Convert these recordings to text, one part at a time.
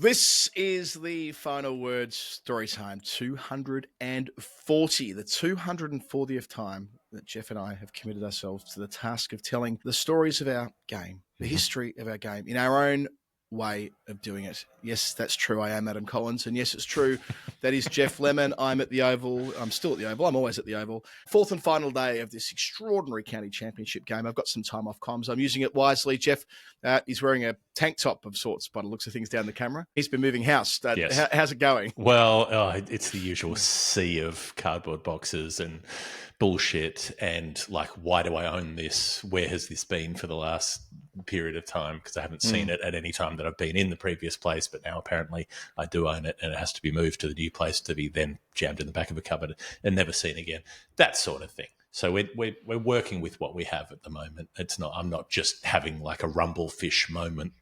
This is the final word story time 240, the 240th time that Jeff and I have committed ourselves to the task of telling the stories of our game, the history of our game, in our own way of doing it. Yes, that's true. I am Adam Collins. And yes, it's true. That is Jeff Lemon. I'm at the Oval. I'm still at the Oval. I'm always at the Oval. Fourth and final day of this extraordinary county championship game. I've got some time off comms. I'm using it wisely. Jeff is wearing a tank top of sorts by the looks of things down the camera. He's been moving house. Yes. How's it going? Well, it's the usual sea of cardboard boxes and bullshit and like, why do I own this? Where has this been for the last period of time? Because I haven't seen it at any time that I've been in the previous place, but now apparently I do own it and it has to be moved to the new place to be then jammed in the back of a cupboard and never seen again. That sort of thing. So we're working with what we have at the moment. I'm not just having like a rumble fish moment.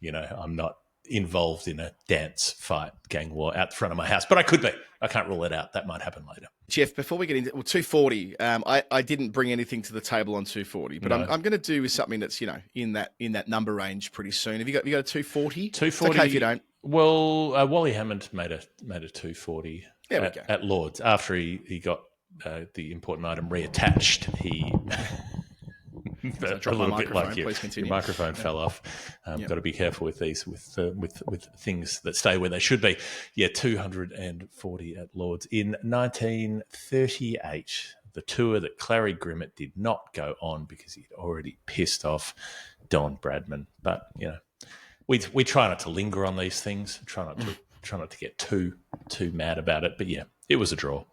I'm not involved in a dance fight gang war out the front of my house, but I could be. I can't rule it out. That might happen later. Jeff, before we get into 240, I didn't bring anything to the table on 240, but no. I'm going to do something that's in that number range pretty soon. Have you got a 240? 240. It's okay if you don't. Well, Wally Hammond made a 240 at Lords after he got the important item reattached. He a little bit like your microphone fell off. Got to be careful with these, with things that stay where they should be. Yeah, 240 at Lords in 1938. The tour that Clary Grimmett did not go on because he'd already pissed off Don Bradman. But we try not to linger on these things. Try not to get too mad about it. But yeah, it was a draw.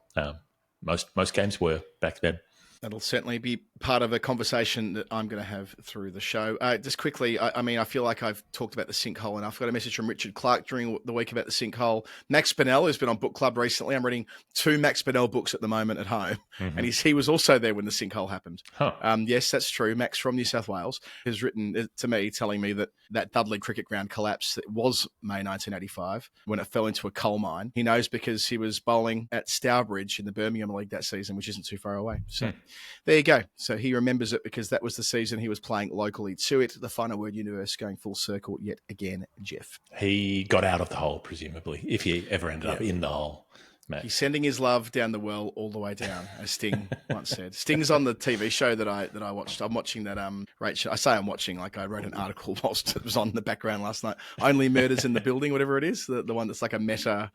Most games were back then. That'll certainly be part of a conversation that I'm going to have through the show. Just quickly, I feel like I've talked about the sinkhole enough. I've got a message from Richard Clark during the week about the sinkhole. Max Spinell, who's been on Book Club recently, I'm reading 2 Max Spinell books at the moment at home, and he was also there when the sinkhole happened. Huh. Yes, that's true. Max from New South Wales has written to me telling me that Dudley cricket ground collapse, it was May 1985 when it fell into a coal mine. He knows because he was bowling at Stourbridge in the Birmingham League that season, which isn't too far away. So there you go. So he remembers it because that was the season he was playing locally to it. The Final Word universe going full circle yet again, Jeff. He got out of the hole, presumably, if he ever ended up in the hole. Matt. He's sending his love down the well all the way down, as Sting once said. Sting's on the TV show that I watched. I'm watching that Rachel. I say I'm watching, like I wrote an article whilst it was on in the background last night. Only Murders in the Building, whatever it is, the one that's like a meta.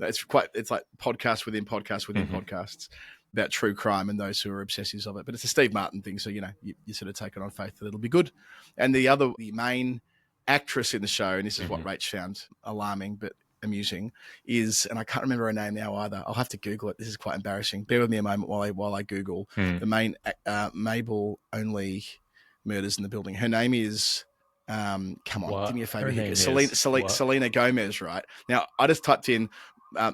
It's like podcast within podcast within podcasts about true crime and those who are obsessives of it. But it's a Steve Martin thing, so you sort of take it on faith that it'll be good. And the main actress in the show, and this is what Rach found alarming but amusing, is, and I can't remember her name now either. I'll have to Google it. This is quite embarrassing. Bear with me a moment while I Google the main Mabel Only Murders in the Building. Her name is. Come on, do me a favor here. Selena Gomez, right? Now, I just typed in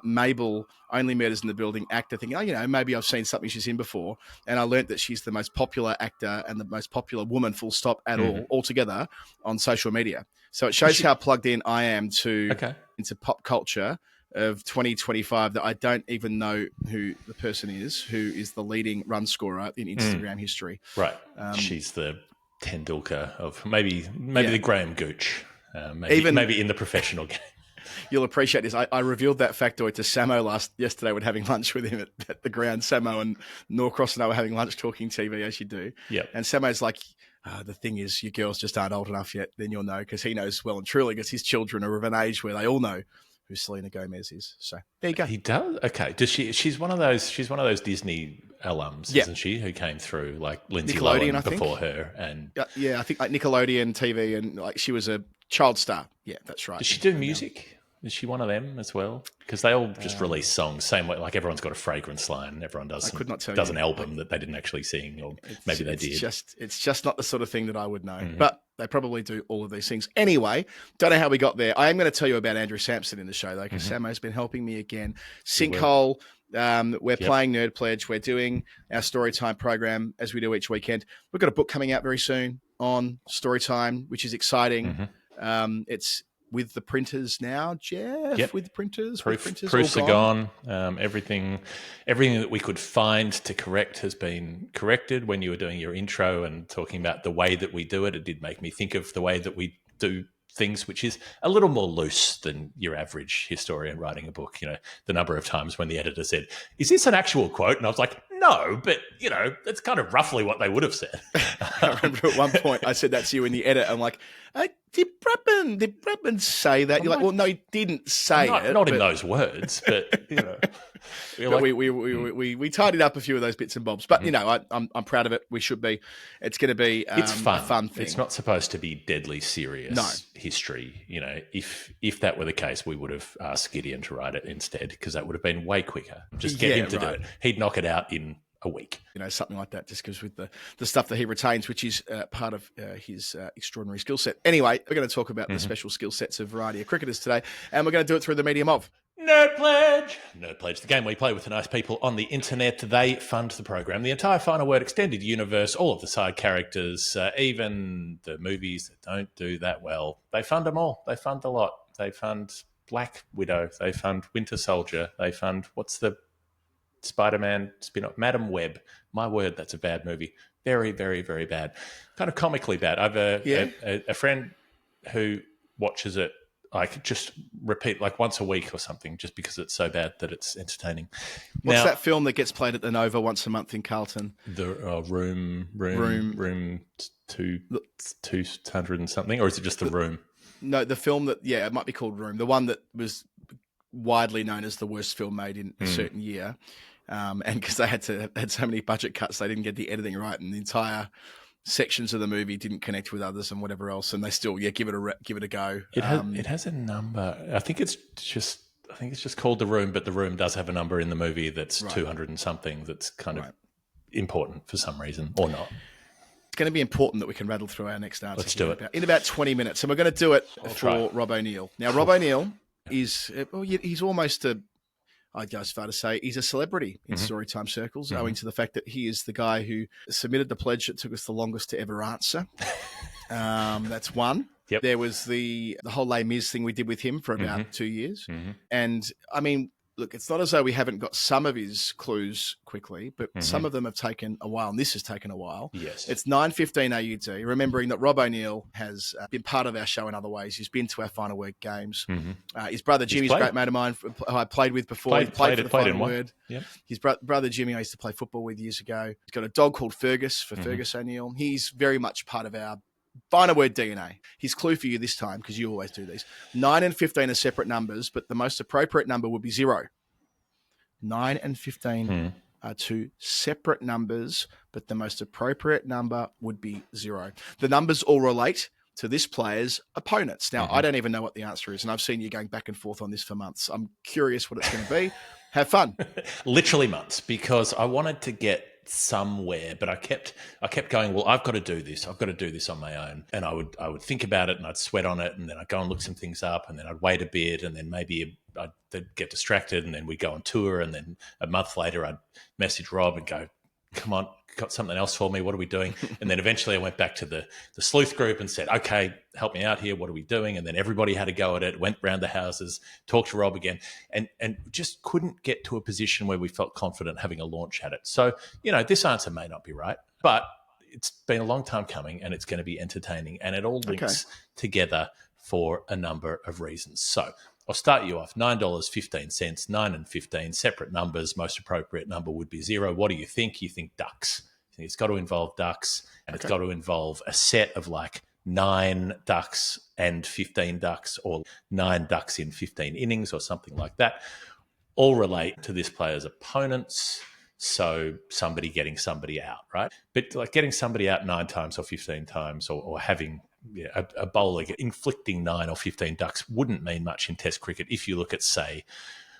Mabel Only Murders in the Building actor, thinking, maybe I've seen something she's in before. And I learnt that she's the most popular actor and the most popular woman, full stop, altogether on social media. So it shows how plugged in I am into pop culture of 2025 that I don't even know who the person is who is the leading run scorer in Instagram history. Right. She's the Tendulkar of maybe the Graham Gooch, maybe in the professional game. You'll appreciate this. I revealed that factoid to Samo yesterday when having lunch with him at the ground. Samo and Norcross and I were having lunch talking TV, as you do. Yep. And Samo's like, the thing is, you girls just aren't old enough yet. Then you'll know, because he knows well and truly, because his children are of an age where they all know who Selena Gomez is. So there you go. He does? Okay. Does she's one of those Disney alums, isn't she, who came through like Lindsay Lohan before her? And I think like Nickelodeon TV, and like she was a child star. Yeah, that's right. Does she do music? Is she one of them as well? Because they all just release songs, same way. Like everyone's got a fragrance line. Everyone does an album that they didn't actually sing, or maybe they did. It's just not the sort of thing that I would know. But they probably do all of these things. Anyway, don't know how we got there. I am going to tell you about Andrew Sampson in the show, though, because Samo's been helping me again. Sinkhole. We're playing Nerd Pledge. We're doing our Storytime program as we do each weekend. We've got a book coming out very soon on Storytime, which is exciting. It's with the printers now, Jeff. Yep. With the printers, proofs are gone. Everything that we could find to correct has been corrected. When you were doing your intro and talking about the way that we do it, it did make me think of the way that we do things, which is a little more loose than your average historian writing a book. You know, the number of times when the editor said, "Is this an actual quote?" And I was like, "No, but you know, that's kind of roughly what they would have said." I remember at one point I said that to you in the edit. I'm like, did Bradman say that? You're like, well, no, he didn't say it. Not in those words, but you know. But we tidied up a few of those bits and bobs. But you know, I'm proud of it. We should be. It's going to be it's fun. A fun thing. It's not supposed to be deadly serious history. You know, if that were the case, we would have asked Gideon to write it instead, because that would have been way quicker. Just get him to do it. He'd knock it out in a week. You know, something like that, just because with the stuff that he retains, which is part of his extraordinary skill set. Anyway, we're going to talk about the special skill sets of variety of cricketers today, and we're going to do it through the medium of Nerd Pledge. Nerd Pledge, the game we play with the nice people on the internet. They fund the program. The entire Final Word extended universe, all of the side characters, even the movies that don't do that well. They fund them all. They fund a lot. They fund Black Widow. They fund Winter Soldier. They fund, what's the Spider-Man spin-off? Madam Web. My word, that's a bad movie. Very, very, very bad. Kind of comically bad. I have a friend who watches it like just repeat like once a week or something, just because it's so bad that it's entertaining. What's that film that gets played at the Nova once a month in Carlton? The Room 200 and something, or is it just The Room? No, the film that it might be called Room. The one that was widely known as the worst film made in a certain year, and because they had so many budget cuts, they didn't get the editing right, and the entire sections of the movie didn't connect with others and whatever else, and they still give it a go. It has a number. I think it's just called The Room, but The Room does have a number in the movie that's 200 and something. That's kind of important for some reason, or not. It's going to be important that we can rattle through our next answer. Let's do it in about 20 minutes, and we're going to do it for Rob O'Neill. Now, Rob O'Neill is he's almost I'd go as far to say he's a celebrity in Storytime circles, owing to the fact that he is the guy who submitted the pledge that took us the longest to ever answer. That's one. Yep. There was the whole Les Mis thing we did with him for about 2 years. And, I mean, look, it's not as though we haven't got some of his clues quickly, but some of them have taken a while, and this has taken a while. Yes. It's 9:15 AUD, remembering that Rob O'Neill has been part of our show in other ways. He's been to our Final Word games. His brother Jimmy's a great mate of mine who I played with before. He played for the Final Word. Yep. His brother Jimmy I used to play football with years ago. He's got a dog called Fergus for Fergus O'Neill. He's very much part of our Final Word DNA. His clue for you this time, because you always do these. 9 and 15 are separate numbers, but the most appropriate number would be 0. 9 and 15 are two separate numbers, but the most appropriate number would be 0. The numbers all relate to this player's opponents. Now, I don't even know what the answer is, and I've seen you going back and forth on this for months. I'm curious what it's going to be. Have fun. Literally months, because I wanted to get somewhere, but I kept going, well, I've got to do this. I've got to do this on my own. And I would think about it, and I'd sweat on it, and then I'd go and look some things up, and then I'd wait a bit, and then maybe I'd get distracted, and then we'd go on tour, and then a month later I'd message Rob and go, come on, got something else for me? What are we doing? And then eventually I went back to the sleuth group and said, okay, help me out here. What are we doing? And then everybody had a go at it, went round the houses, talked to Rob again, and just couldn't get to a position where we felt confident having a launch at it. So, you know, this answer may not be right, but it's been a long time coming, and it's going to be entertaining, and it all links together for a number of reasons. So I'll start you off. $9.15, 9 and 15, separate numbers. Most appropriate number would be 0. What do you think? You think ducks. It's got to involve ducks, and it's got to involve a set of like 9 ducks and 15 ducks, or 9 ducks in 15 innings, or something like that. All relate to this player's opponents. So somebody getting somebody out, right? But like getting somebody out 9 times or 15 times, or having a bowler inflicting 9 or 15 ducks wouldn't mean much in Test cricket. If you look at, say,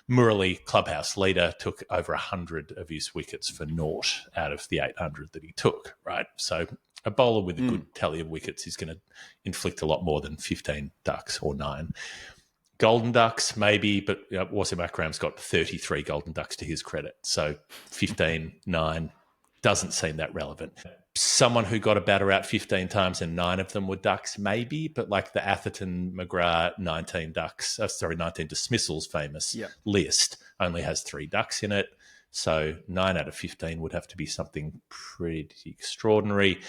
Murali, clubhouse leader, took over 100 of his wickets for naught out of the 800 that he took, right? So a bowler with a good tally of wickets is going to inflict a lot more than 15 ducks or 9. Golden ducks, maybe, but Wasim Akram's got 33 golden ducks to his credit. So 15, 9 doesn't seem that relevant. Someone who got a batter out 15 times and 9 of them were ducks, maybe, but like the Atherton McGrath 19 dismissals famous list only has 3 ducks in it. So 9 out of 15 would have to be something pretty extraordinary.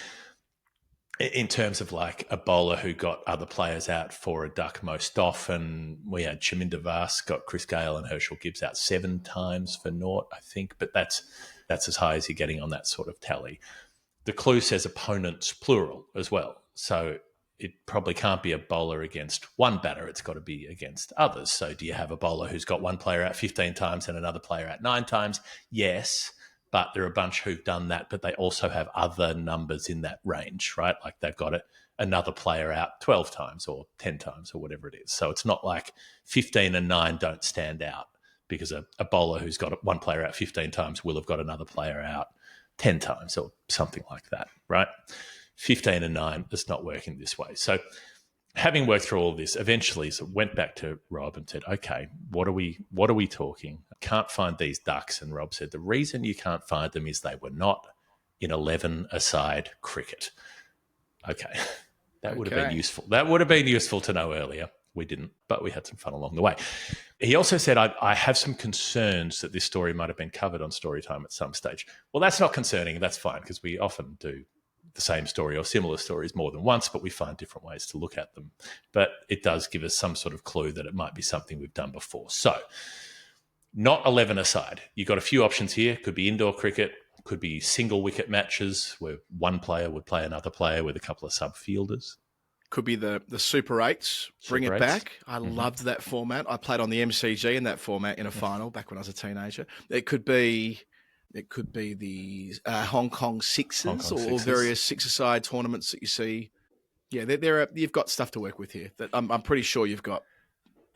in terms of like a bowler who got other players out for a duck most often, we had Chaminda Vaas got Chris Gale and Herschel Gibbs out 7 times for naught, I think, but that's as high as you're getting on that sort of tally. The clue says opponents plural as well, so it probably can't be a bowler against one batter. It's got to be against others. So do you have a bowler who's got one player out 15 times and another player out 9 times? Yes. But there are a bunch who've done that, but they also have other numbers in that range, right? Like they've got another player out 12 times or 10 times or whatever it is. So it's not like 15 and 9 don't stand out because a bowler who's got one player out 15 times will have got another player out 10 times or something like that, right? 15 and 9 is not working this way. So having worked through all of this, eventually went back to Rob and said, okay, what are we talking? Can't find these ducks. And Rob said, the reason you can't find them is they were not in 11-a-side cricket. Okay. That would have been useful. That would have been useful to know earlier. We didn't, but we had some fun along the way. He also said, I have some concerns that this story might have been covered on Storytime at some stage. Well, that's not concerning. That's fine because we often do the same story or similar stories more than once, but we find different ways to look at them. But it does give us some sort of clue that it might be something we've done before. So not 11 aside. You've got a few options here. Could be indoor cricket, could be single wicket matches where one player would play another player with a couple of sub-fielders. Could be the Super 8s, bring it back. I loved that format. I played on the MCG in that format in a final back when I was a teenager. It could be the Hong Kong Sixes or various six-a-side tournaments that you see. Yeah, you've got stuff to work with here. That I'm pretty sure you've got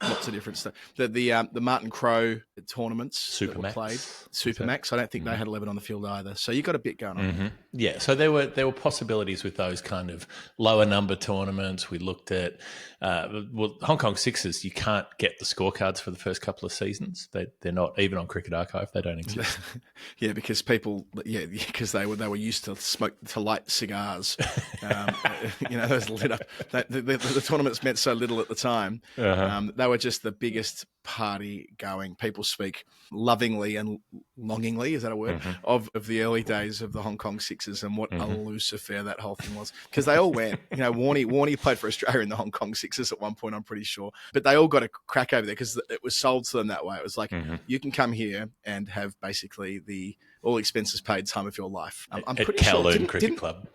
lots of different stuff. The Martin Crowe tournaments that were played, Supermax. I don't think they had 11 on the field either. So you got a bit going on. Yeah, so there were possibilities with those kind of lower number tournaments. We looked at Hong Kong Sixes. You can't get the scorecards for the first couple of seasons. They're not even on Cricket Archive. They don't exist. Yeah, because because they were used to light cigars. Those lit up. The tournaments meant so little at the time. They were just the biggest party going. People speak lovingly and longingly, is that a word, of the early days of the Hong Kong Sixes and what a loose affair that whole thing was. Because they all went. Warney played for Australia in the Hong Kong Sixes at one point, I'm pretty sure. But they all got a crack over there because it was sold to them that way. It was like, you can come here and have basically the all expenses paid time of your life. I'm at pretty Kowloon sure. Cricket Club.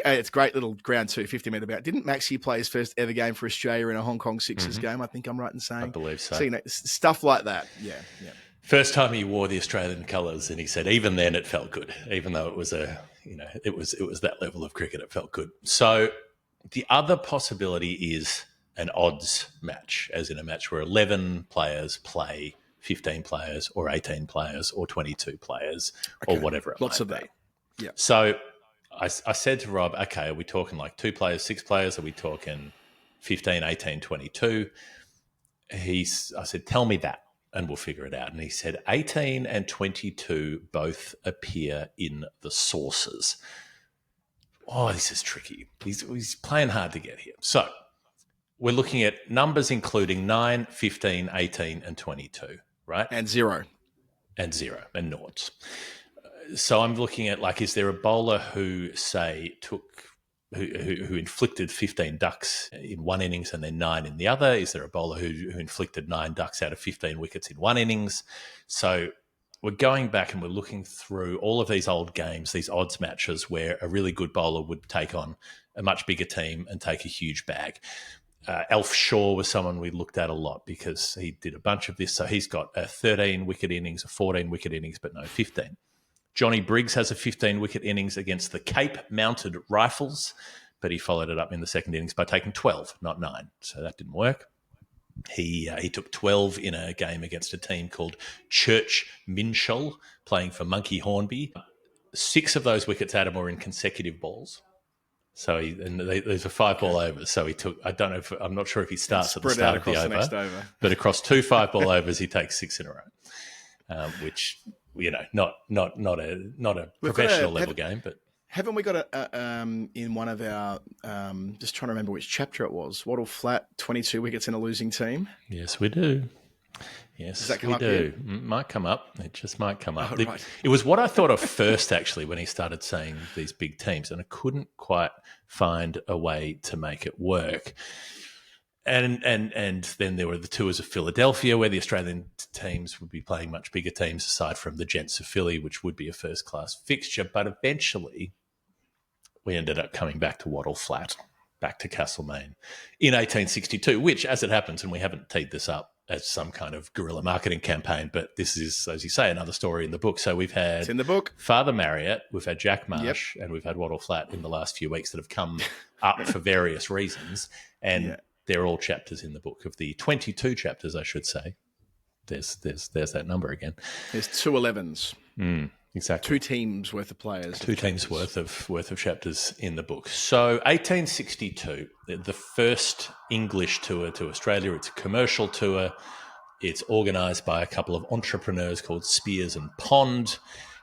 It's a great little ground too, 50 metre bout. Didn't Maxie play his first ever game for Australia in a Hong Kong Sixers game? I think I'm right in saying. I believe so. So, stuff like that. Yeah. First time he wore the Australian colours, and he said even then it felt good, even though it was it was that level of cricket, it felt good. So the other possibility is an odds match, as in a match where 11 players play 15 players or 18 players or 22 players or whatever it Lots might of that. be. Yeah. So I said to Rob, okay, are we talking like 2 players, 6 players? Are we talking 15, 18, 22? I said, tell me that and we'll figure it out. And he said 18 and 22 both appear in the sources. Oh, this is tricky. He's playing hard to get here. So we're looking at numbers including 9, 15, 18 and 22, right? And 0. And noughts. So I'm looking at, like, is there a bowler who, say, who inflicted 15 ducks in one innings and then 9 in the other? Is there a bowler who inflicted 9 ducks out of 15 wickets in one innings? So we're going back and we're looking through all of these old games, these odds matches where a really good bowler would take on a much bigger team and take a huge bag. Alf Shaw was someone we looked at a lot because he did a bunch of this. So he's got a 13-wicket innings, a 14-wicket innings, but no 15. Johnny Briggs has a 15-wicket innings against the Cape Mounted Rifles, but he followed it up in the second innings by taking 12, not 9. So that didn't work. He took 12 in a game against a team called Church Minshall, playing for Monkey Hornby. 6 of those wickets, Adam, were in consecutive balls. So there's a 5-ball overs. So he took, I'm not sure if he starts at the start of the over, but across 2 5-ball overs, he takes 6 in a row, which, not a professional level game, but. Haven't we got in one of our, just trying to remember which chapter it was, Wattle Flat, 22 wickets in a losing team? Yes, we do. Yes, Does that come we up do. here? Might come up. It just might come up. Oh, right. It was what I thought of first, actually, when he started saying these big teams, and I couldn't quite find a way to make it work. And then there were the tours of Philadelphia, where the Australian teams would be playing much bigger teams, aside from the Gents of Philly, which would be a first-class fixture. But eventually, we ended up coming back to Wattle Flat, back to Castlemaine in 1862, which, as it happens, and we haven't teed this up as some kind of guerrilla marketing campaign, but this is, as you say, another story in the book. So we've had It's in the book. Father Marriott, we've had Jack Marsh, and we've had Wattle Flat in the last few weeks that have come up for various reasons. And they're all chapters in the book. Of the 22 chapters, I should say, there's that number again. There's 2 11s. Exactly. 2 teams worth of players. 2 teams worth of chapters in the book. So 1862, the first English tour to Australia. It's a commercial tour. It's organised by a couple of entrepreneurs called Spears and Pond,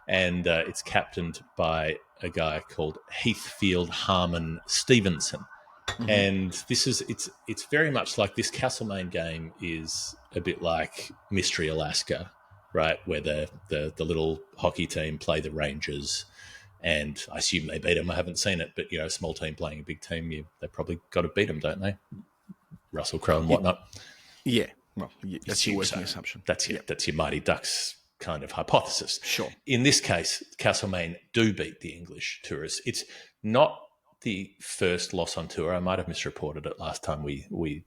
and it's captained by a guy called Heathfield Harmon Stevenson. Mm-hmm. And this is it's very much like this Castlemaine game is a bit like Mystery Alaska, right? Where the little hockey team play the Rangers, and I assume they beat them. I haven't seen it, but a small team playing a big team, they probably got to beat them, don't they? Russell Crowe and whatnot. Yeah, well, that's your working assumption. That's your Mighty Ducks kind of hypothesis. Sure. In this case, Castlemaine do beat the English tourists. It's not the first loss on tour. I might have misreported it last time we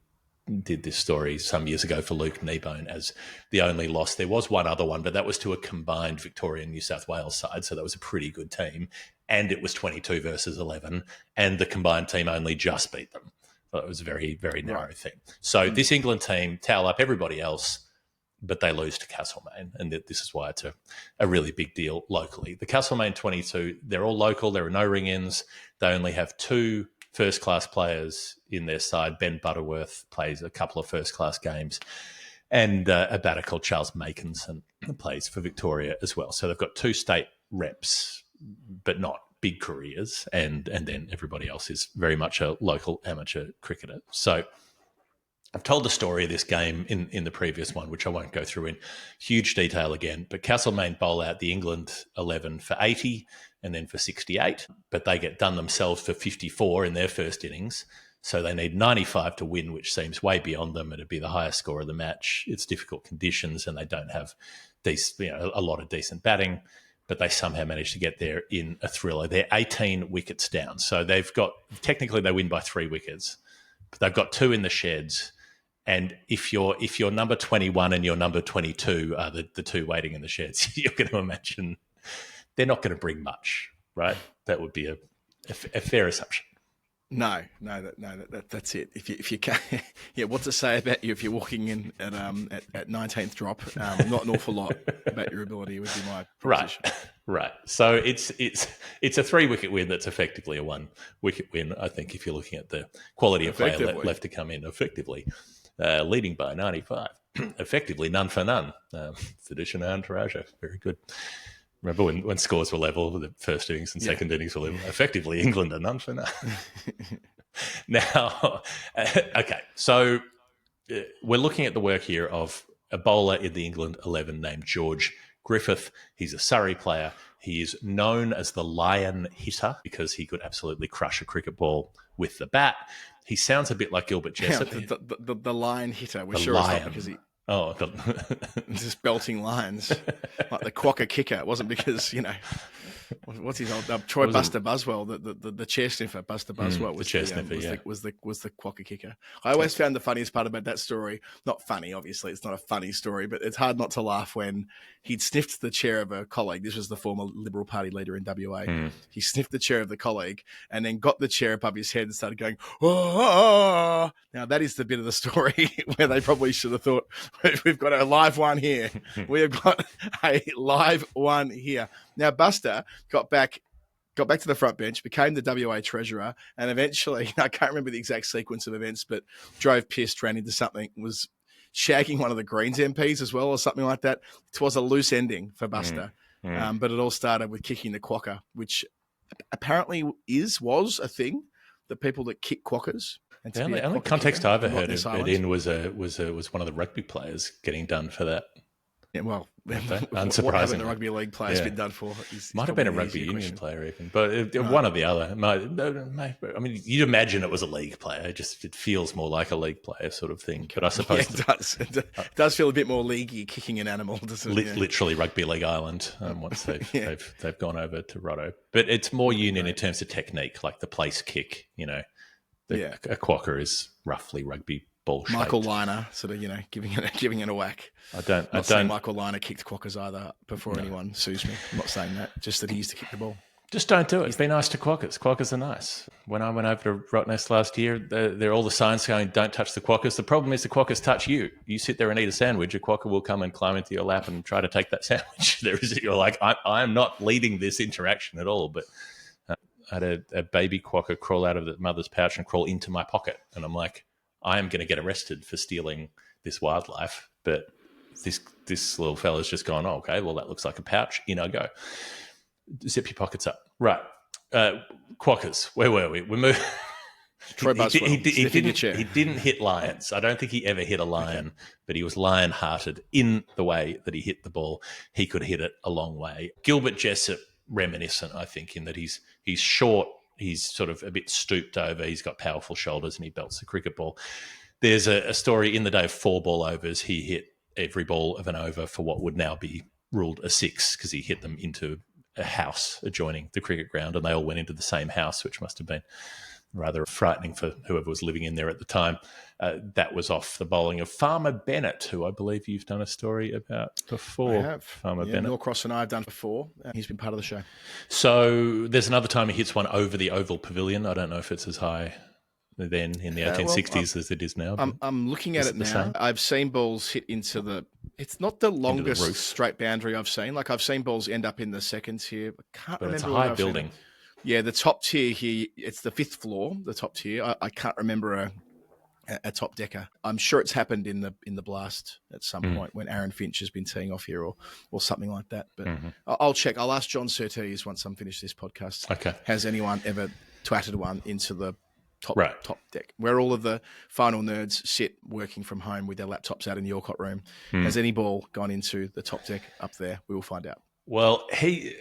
did this story some years ago for Luke Kneebone as the only loss. There was one other one, but that was to a combined Victorian New South Wales side, so that was a pretty good team, and it was 22 versus 11, and the combined team only just beat them. So it was a very, very narrow thing. So this England team towel up everybody else, but they lose to Castlemaine, and this is why it's a really big deal locally. The Castlemaine 22, they're all local. There are no ring-ins. They only have 2 first-class players in their side. Ben Butterworth plays a couple of first-class games, and a batter called Charles Makinson plays for Victoria as well. So they've got 2 state reps, but not big careers, and then everybody else is very much a local amateur cricketer. So I've told the story of this game in the previous one, which I won't go through in huge detail again, but Castlemaine bowl out the England 11 for 80 and then for 68, but they get done themselves for 54 in their first innings. So they need 95 to win, which seems way beyond them. It'd be the highest score of the match. It's difficult conditions and they don't have a lot of decent batting, but they somehow managed to get there in a thriller. They're 18 wickets down. So technically they win by 3 wickets, but they've got 2 in the sheds. And if you're number 21 and you're number 22 are the 2 waiting in the sheds, you're going to imagine they're not going to bring much, right? That would be a fair assumption. No, that's it. If you can't, what's it say about you if you're walking in at 19th drop? Not an awful lot about your ability would be my proposition. Right. So it's a 3 wicket win that's effectively a 1 wicket win. I think if you're looking at the quality of player left to come in, effectively leading by 95, effectively none for none. Tradition entourage, very good. Remember when scores were level, the first innings and second innings were level? Effectively, England are none for none. Now, okay, so we're looking at the work here of a bowler in the England 11 named George Griffith. He's a Surrey player. He is known as the Lion Hitter because he could absolutely crush a cricket ball with the bat. He sounds a bit like Gilbert Jessup. The Lion Hitter. We're sure it's not because he... Oh, just belting lines like the Quokka kicker. It wasn't because what's his old Troy Buster Buswell, the chair sniffer. Buster Buswell was the Quokka kicker. I always found the funniest part about that story. Not funny, obviously, it's not a funny story, but it's hard not to laugh when he'd sniffed the chair of a colleague. This was the former Liberal Party leader in WA. He sniffed the chair of the colleague and then got the chair above his head and started going, oh. Now that is the bit of the story where they probably should have thought, we've got a live one here. We have got a live one here. Now, Buster got back to the front bench, became the WA treasurer, and eventually, I can't remember the exact sequence of events, but drove pissed, ran into something, was shagging one of the Greens MPs as well or something like that. It was a loose ending for Buster, but it all started with kicking the quokka, which apparently was a thing, the people that kick quokkas. And The to be a only Quokka context kicker I ever from heard Rottnest it Island. in was one of the rugby players getting done for that. Yeah, well, what haven't Unsurprisingly. the rugby league players been done for? Might have been a rugby union player even, but one or the other. I mean, you'd imagine it was a league player. It feels more like a league player sort of thing. But I suppose it does. It does feel a bit more leaguey kicking an animal, doesn't it? Literally Rugby League Island once they've gone over to Rotto. But it's more union in terms of technique, like the place kick. You know, a quokka is roughly rugby ball shaped. Michael Liner sort of, giving it a whack. I don't saying Michael Liner kicked quokkas either before anyone sues me. I'm not saying that, just that he used to kick the ball. Just don't do it. Be nice to quokkas. Quokkas are nice. When I went over to Rottnest last year, there are all the signs going, don't touch the quokkas. The problem is the quokkas touch you. You sit there and eat a sandwich, a quokka will come and climb into your lap and try to take that sandwich. You're like, I am not leading this interaction at all. But I had a baby quokka crawl out of the mother's pouch and crawl into my pocket. And I'm like, I am going to get arrested for stealing this wildlife. But this little fella's just gone, oh, okay, well, that looks like a pouch. In I go. Zip your pockets up. Right. Quokkas. Where were we? We moved. Troy Buswell. He didn't hit lions. I don't think he ever hit a lion, but he was lion-hearted in the way that he hit the ball. He could hit it a long way. Gilbert Jessop reminiscent, I think, in that he's short, he's sort of a bit stooped over, he's got powerful shoulders and he belts the cricket ball. There's a story in the day of 4 ball overs. He hit every ball of an over for what would now be ruled a 6 because he hit them into a house adjoining the cricket ground and they all went into the same house, which must have been rather frightening for whoever was living in there at the time. That was off the bowling of Farmer Bennett, who I believe you've done a story about before. I have. Farmer Bennett. Norcross and I have done before. He's been part of the show. So there's another time he hits one over the Oval Pavilion. I don't know if it's as high then in the 1860s as it is now. I'm looking at it now. Same? I've seen balls hit into the... It's not the longest straight boundary I've seen. Like I've seen balls end up in the seconds here. I can't remember. It's a high building. Yeah, the top tier here, it's the 5th floor, the top tier. I can't remember a top decker. I'm sure it's happened in the blast at some point when Aaron Finch has been teeing off here or something like that. But I'll check. I'll ask John Surtees once I'm finished this podcast. Okay. Has anyone ever twatted one into the top deck, where all of the final nerds sit working from home with their laptops out in the Orcott room? Has any ball gone into the top deck up there? We will find out. Well,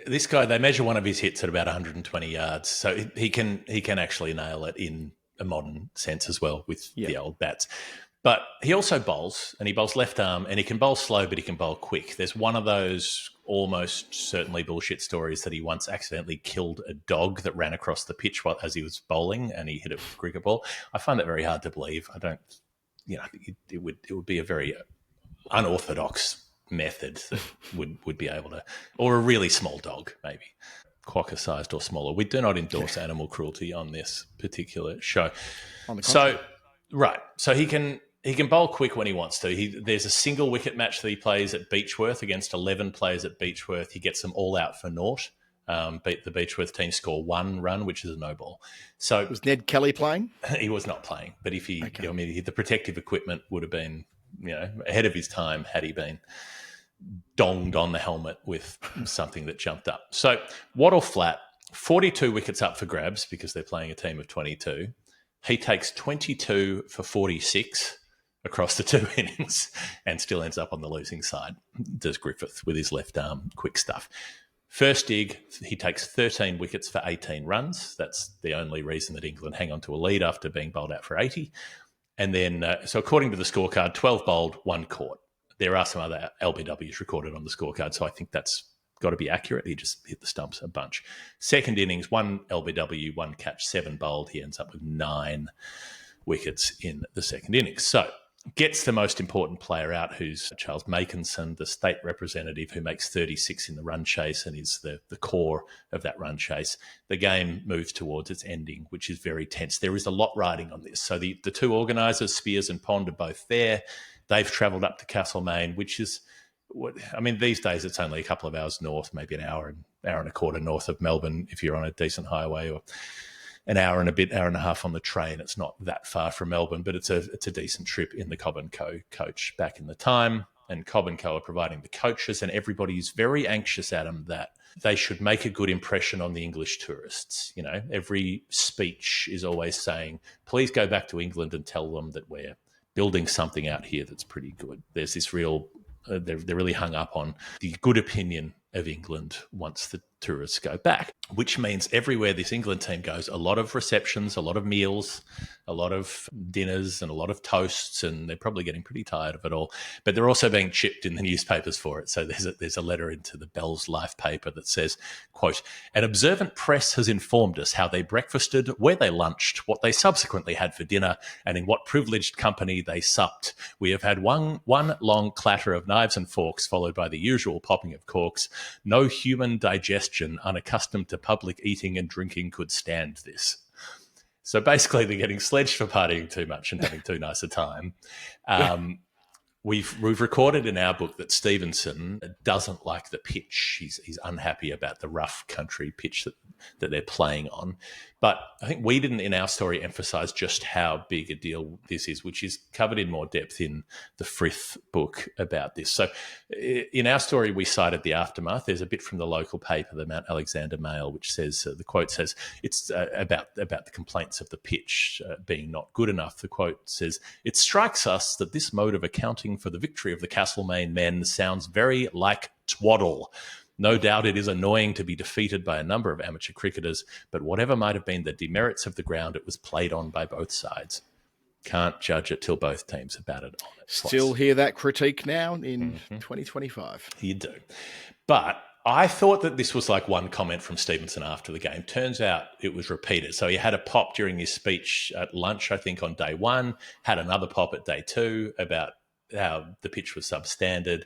this guy, they measure one of his hits at about 120 yards, so he can actually nail it in a modern sense as well with the old bats. But he also bowls, and he bowls left arm, and he can bowl slow, but he can bowl quick. There's one of those almost certainly bullshit stories that he once accidentally killed a dog that ran across the pitch as he was bowling, and he hit it with a cricket ball. I find that very hard to believe. I don't, it would be a very unorthodox method that would be able to, or a really small dog, maybe quokka sized or smaller. We do not endorse animal cruelty on this particular show. So he can bowl quick when he wants to. There's a single wicket match that he plays at Beechworth against 11 players at Beechworth. He gets them all out for naught. Beat the Beechworth team, score 1 run, which is a no ball. So was Ned Kelly playing? He was not playing, but if the protective equipment would have been, ahead of his time had he been donged on the helmet with something that jumped up. So Waddle flat, 42 wickets up for grabs because they're playing a team of 22. He takes 22 for 46 across the 2 innings and still ends up on the losing side. Does Griffith with his left arm, quick stuff. First dig, he takes 13 wickets for 18 runs. That's the only reason that England hang on to a lead after being bowled out for 80. And then, so according to the scorecard, 12 bowled, 1 caught. There are some other LBWs recorded on the scorecard, so I think that's got to be accurate. He just hit the stumps a bunch. Second innings, 1 LBW, 1 catch, 7 bowled. He ends up with 9 wickets in the second innings. So gets the most important player out, who's Charles Makinson, the state representative, who makes 36 in the run chase and is the core of that run chase. The game moves towards its ending, which is very tense. There is a lot riding on this. So the 2 organisers, Spears and Pond, are both there. They've travelled up to Castlemaine, which is, these days it's only a couple of hours north, maybe an hour and a quarter north of Melbourne if you're on a decent highway, or an hour and a half on the train. It's not that far from Melbourne, but it's a decent trip in the Cobb & Co coach back in the time. and Cobb and Co are providing the coaches, and everybody's very anxious, Adam, that they should make a good impression on the English tourists. You know, every speech is always saying, please go back to England and tell them that we're building something out here that's pretty good. There's this real, they're really hung up on the good opinion of England once the tourists go back, which means everywhere this England team goes, a lot of receptions, a lot of meals, a lot of dinners and a lot of toasts, and they're probably getting pretty tired of it all. But they're also being chipped in the newspapers for it. So there's a letter into the Bell's Life paper that says, quote, "An observant press has informed us how they breakfasted, where they lunched, what they subsequently had for dinner, and in what privileged company they supped. We have had one long clatter of knives and forks, followed by the usual popping of corks. No human digestion unaccustomed to public eating and drinking could stand this." So basically they're getting sledged for partying too much and having too nice a time. We've recorded in our book that Stevenson doesn't like the pitch. He's unhappy about the rough country pitch that they're playing on. But I think we didn't in our story emphasise just how big a deal this is, which is covered in more depth in the Frith book about this. So in our story, we cited the aftermath. There's a bit from the local paper, the Mount Alexander Mail, which says, the quote says, it's about the complaints of the pitch being not good enough. The quote says, "It strikes us that this mode of accounting for the victory of the Castlemaine men sounds very like twaddle. No doubt it is annoying to be defeated by a number of amateur cricketers, but whatever might have been the demerits of the ground, it was played on by both sides. Can't judge it till both teams are batted on it." Still hear that critique now in 2025. You do. But I thought that this was like one comment from Stevenson after the game. Turns out it was repeated. So he had a pop during his speech at lunch, I think, on day one, had another pop at day two about how the pitch was substandard.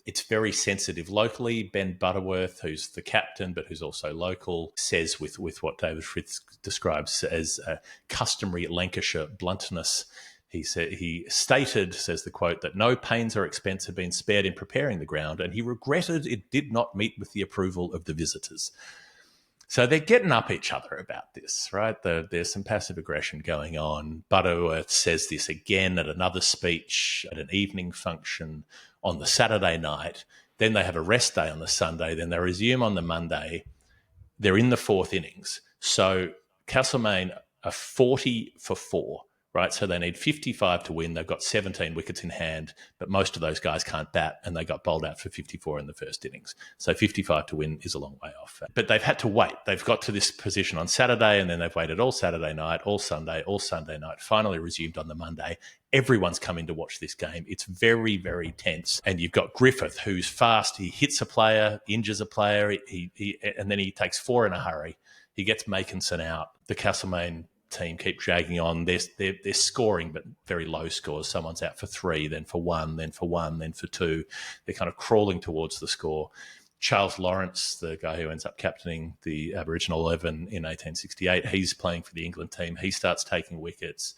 It's very sensitive locally. Ben Butterworth, who's the captain but who's also local, says with what David Frith describes as a customary Lancashire bluntness, he stated, says the quote, that no pains or expense had been spared in preparing the ground, and he regretted it did not meet with the approval of the visitors. So they're getting up each other about this, right? There's some passive aggression going on. Butterworth says this again at another speech at an evening function on the Saturday night. Then they have a rest day on the Sunday. Then they resume on the Monday. They're in the fourth innings. So Castlemaine are 40 for 4, right? So they need 55 to win. They've got 17 wickets in hand, but most of those guys can't bat, and they got bowled out for 54 in the first innings. So 55 to win is a long way off. But they've had to wait. They've got to this position on Saturday, and then they've waited all Saturday night, all Sunday night, finally resumed on the Monday. Everyone's come in to watch this game. It's very, very tense. And you've got Griffith, who's fast. He hits a player, injures a player, and then he takes 4 in a hurry. He gets Makinson out. The Castlemaine team keep dragging on. They're scoring, but very low scores. Someone's out for 3, then for 1, then for 1, then for 2. They're kind of crawling towards the score. Charles Lawrence, the guy who ends up captaining the Aboriginal 11 in 1868, he's playing for the England team. He starts taking wickets.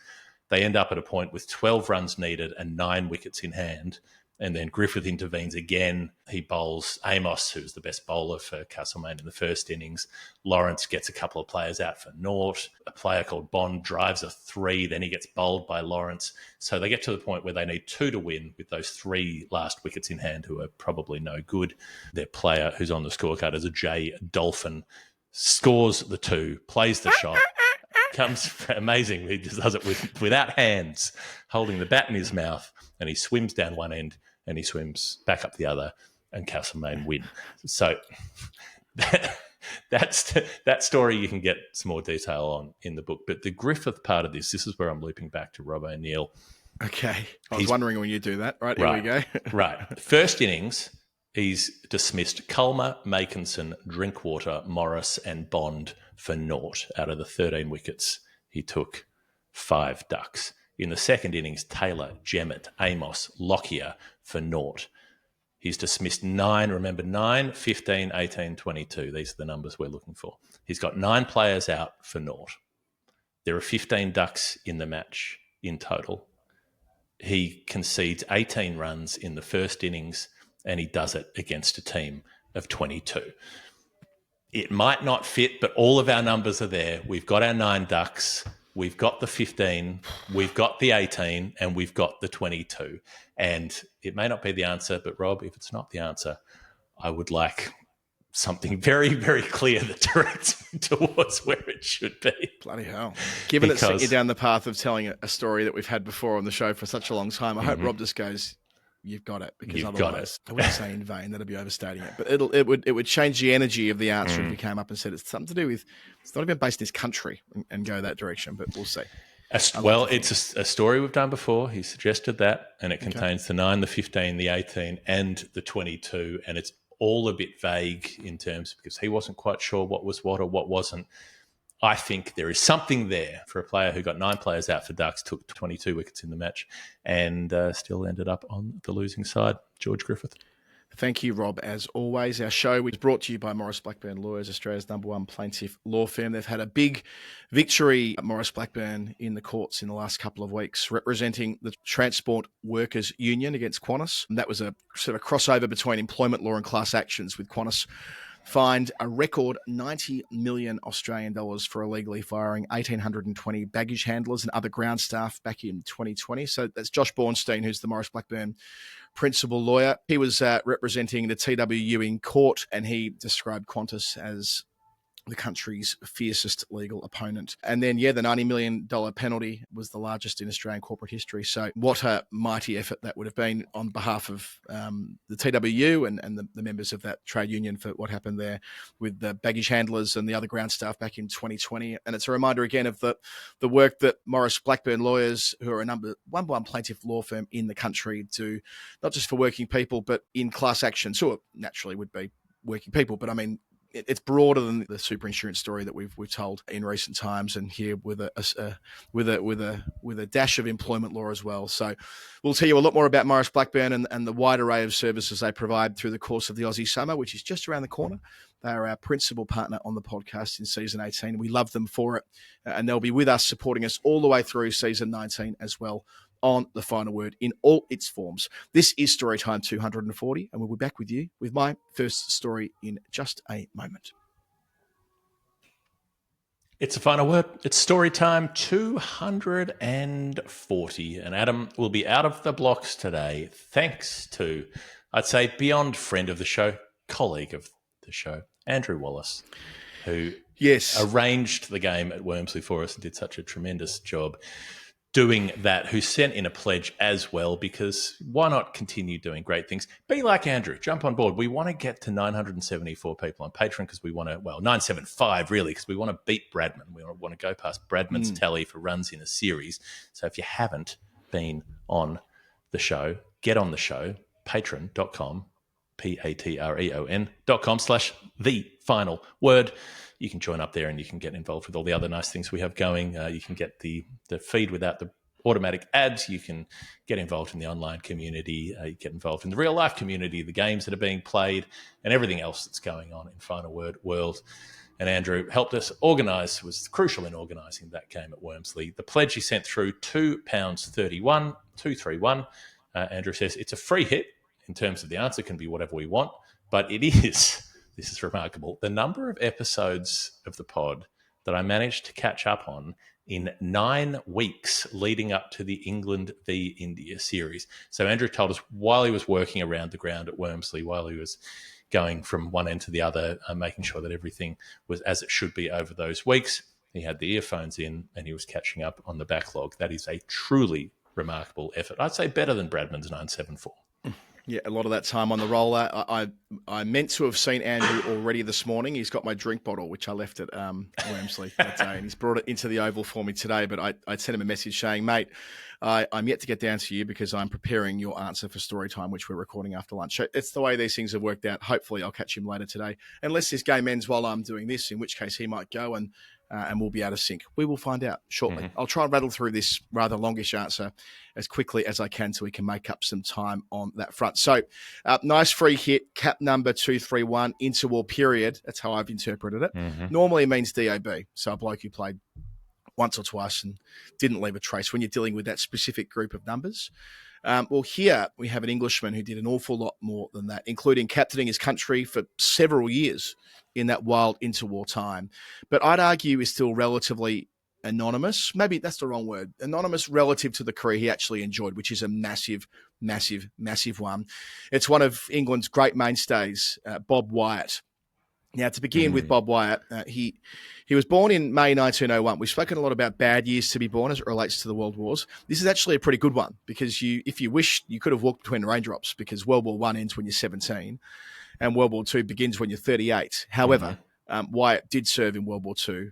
They end up at a point with 12 runs needed and 9 wickets in hand. And then Griffith intervenes again. He bowls Amos, who's the best bowler for Castlemaine in the first innings. Lawrence gets a couple of players out for naught. A player called Bond drives a 3. Then he gets bowled by Lawrence. So they get to the point where they need 2 to win with those 3 last wickets in hand, who are probably no good. Their player who's on the scorecard is a J. Dolphin, scores the 2, plays the shot. Comes amazing. He just does it without hands, holding the bat in his mouth, and he swims down one end and he swims back up the other, and Castlemaine win. So that story you can get some more detail on in the book. But the Griffith part of this is where I'm looping back to Rob O'Neill. Okay. I was wondering when you do that. Right, here we go. Right. First innings, he's dismissed Culmer, Makinson, Drinkwater, Morris and Bond for naught. Out of the 13 wickets, he took 5 ducks. In the second innings, Taylor, Jemmett, Amos, Lockyer for naught. He's dismissed 9, remember 9, 15, 18, 22. These are the numbers we're looking for. He's got 9 players out for naught. There are 15 ducks in the match in total. He concedes 18 runs in the first innings, and he does it against a team of 22. It might not fit, but all of our numbers are there. We've got our 9 ducks. we've got the 15, we've got the 18, and we've got the 22. And it may not be the answer, but Rob, if it's not the answer, I would like something very, very clear that directs me towards where it should be. Bloody hell. Given it's sent you down the path of telling a story that we've had before on the show for such a long time, I hope Rob just goes, you've got it, because otherwise, I wouldn't say in vain, that'd be overstating it, but it would change the energy of the answer if you came up and said it's something to do with, it's not even based in this country, and go that direction, but we'll see. Well, it's a story we've done before. He suggested that, and it contains the 9, the 15, the 18, and the 22, and it's all a bit vague in terms, because he wasn't quite sure what was what or what wasn't. I think there is something there for a player who got 9 players out for Ducks, took 22 wickets in the match, and still ended up on the losing side. George Griffith. Thank you, Rob, as always. Our show was brought to you by Maurice Blackburn Lawyers, Australia's #1 plaintiff law firm. They've had a big victory, Maurice Blackburn, in the courts in the last couple of weeks, representing the Transport Workers Union against Qantas. And that was a sort of crossover between employment law and class actions, with Qantas fined a record 90 million Australian dollars for illegally firing 1,820 baggage handlers and other ground staff back in 2020. So that's Josh Bornstein, who's the Maurice Blackburn principal lawyer. He was representing the TWU in court, and he described Qantas as the country's fiercest legal opponent. And then, the $90 million penalty was the largest in Australian corporate history. So what a mighty effort that would have been on behalf of the TWU and the members of that trade union for what happened there with the baggage handlers and the other ground staff back in 2020. And it's a reminder again of the work that Maurice Blackburn Lawyers, who are a #1 plaintiff law firm in the country, do, not just for working people, but in class actions, who naturally would be working people. But I mean, it's broader than the super insurance story that we've told in recent times, and here with a dash of employment law as well. So we'll tell you a lot more about Maurice Blackburn and the wide array of services they provide through the course of the Aussie summer, which is just around the corner. They are our principal partner on the podcast in season 18. We love them for it, and they'll be with us, supporting us all the way through season 19 as well, on The Final Word in all its forms. This is Storytime 240, and we'll be back with you with my first story in just a moment. It's The Final Word. It's Storytime 240, and Adam will be out of the blocks today, thanks to, I'd say, beyond friend of the show, colleague of the show, Andrew Wallis, who arranged the game at Wormsley for us and did such a tremendous job doing that, who sent in a pledge as well, because why not continue doing great things? Be like Andrew, jump on board. We want to get to 974 people on Patreon, because we want to, 975 really, because we want to beat Bradman. We want to go past Bradman's tally for runs in a series. So if you haven't been on the show, get on the show, patreon.com, patreon.com/thefinalword. You can join up there and you can get involved with all the other nice things we have going. You can get the feed without the automatic ads. You can get involved in the online community. You get involved in the real life community, the games that are being played, and everything else that's going on in Final Word world. And Andrew helped us organise, was crucial in organising that game at Wormsley. The pledge he sent through, £2.31, 231. Andrew says it's a free hit in terms of the answer can be whatever we want, but it is... This is remarkable. The number of episodes of the pod that I managed to catch up on in 9 weeks leading up to the England v India series. So Andrew told us while he was working around the ground at Wormsley, while he was going from one end to the other, making sure that everything was as it should be over those weeks, he had the earphones in and he was catching up on the backlog. That is a truly remarkable effort. I'd say better than Bradman's 974. Yeah, a lot of that time on the roller. I meant to have seen Andrew already this morning. He's got my drink bottle, which I left at Wormsley that day, and he's brought it into the Oval for me today. But I sent him a message saying, mate, I'm yet to get down to you because I'm preparing your answer for Storytime, which we're recording after lunch. So it's the way these things have worked out. Hopefully I'll catch him later today, unless this game ends while I'm doing this, in which case he might go and we'll be out of sync. We will find out shortly. I'll try and rattle through this rather longish answer as quickly as I can so we can make up some time on that front. So, nice free hit, cap number 231, interwar period. That's how I've interpreted it. Normally it means DOB, so a bloke who played once or twice and didn't leave a trace when you're dealing with that specific group of numbers. Well, here we have an Englishman who did an awful lot more than that, including captaining his country for several years in that wild interwar time. But I'd argue is still relatively anonymous. Maybe that's the wrong word. Anonymous relative to the career he actually enjoyed, which is a massive, massive, massive one. It's one of England's great mainstays, Bob Wyatt. Now, to begin with Bob Wyatt, he was born in May 1901. We've spoken a lot about bad years to be born as it relates to the World Wars. This is actually a pretty good one because if you wish, you could have walked between raindrops because World War I ends when you're 17 and World War II begins when you're 38. However, Wyatt did serve in World War II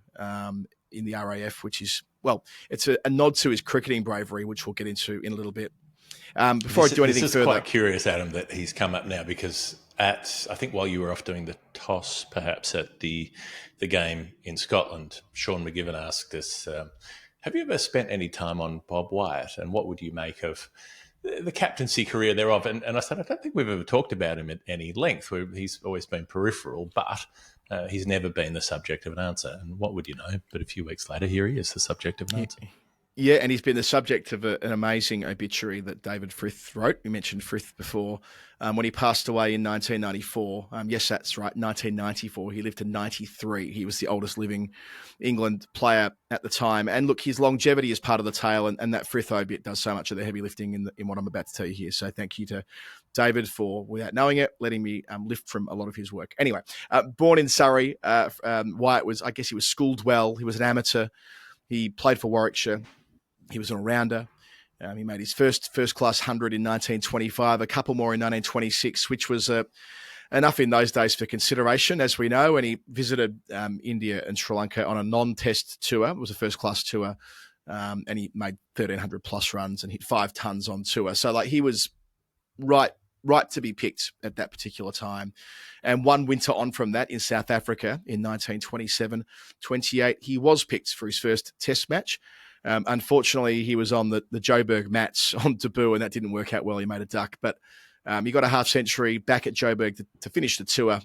in the RAF, which is, well, it's a nod to his cricketing bravery, which we'll get into in a little bit. Before I do anything further... This is quite curious, Adam, that he's come up now because I think while you were off doing the toss, perhaps at the game in Scotland, Sean McGivern asked us, have you ever spent any time on Bob Wyatt and what would you make of the captaincy career thereof? And I said, I don't think we've ever talked about him at any length. He's always been peripheral, but he's never been the subject of an answer. And what would you know? But a few weeks later, here he is, the subject of an answer. Yeah, and he's been the subject of an amazing obituary that David Frith wrote. We mentioned Frith before. When he passed away in 1994, yes, that's right, 1994. He lived to 93. He was the oldest living England player at the time. And look, his longevity is part of the tale, and that Frith obit does so much of the heavy lifting in what I'm about to tell you here. So thank you to David for, without knowing it, letting me lift from a lot of his work. Anyway, born in Surrey, Wyatt was, I guess he was schooled well. He was an amateur. He played for Warwickshire. He was an all-rounder. He made his first-class 100 in 1925, a couple more in 1926, which was enough in those days for consideration, as we know. And he visited India and Sri Lanka on a non-test tour. It was a first-class tour, and he made 1,300-plus runs and hit 5 tons on tour. So, he was right to be picked at that particular time. And one winter on from that in South Africa in 1927-28, he was picked for his first test match. Unfortunately, he was on the Joburg mats on debut, and that didn't work out well. He made a duck, but he got a half century back at Joburg to finish the tour,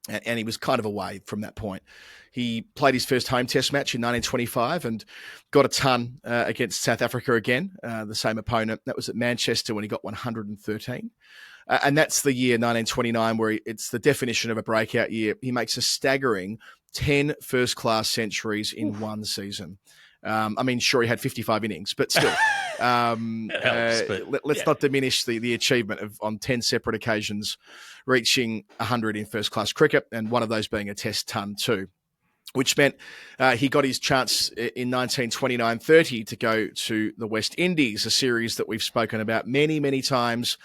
and he was kind of away from that point. He played his first home test match in 1925 and got a ton against South Africa again, the same opponent. That was at Manchester when he got 113. And that's the year 1929 where it's the definition of a breakout year. He makes a staggering 10 first-class centuries in one season. Sure, he had 55 innings, but still, let's not diminish the achievement of on 10 separate occasions reaching 100 in first-class cricket, and one of those being a test ton too, which meant he got his chance in 1929-30 to go to the West Indies, a series that we've spoken about many, many times,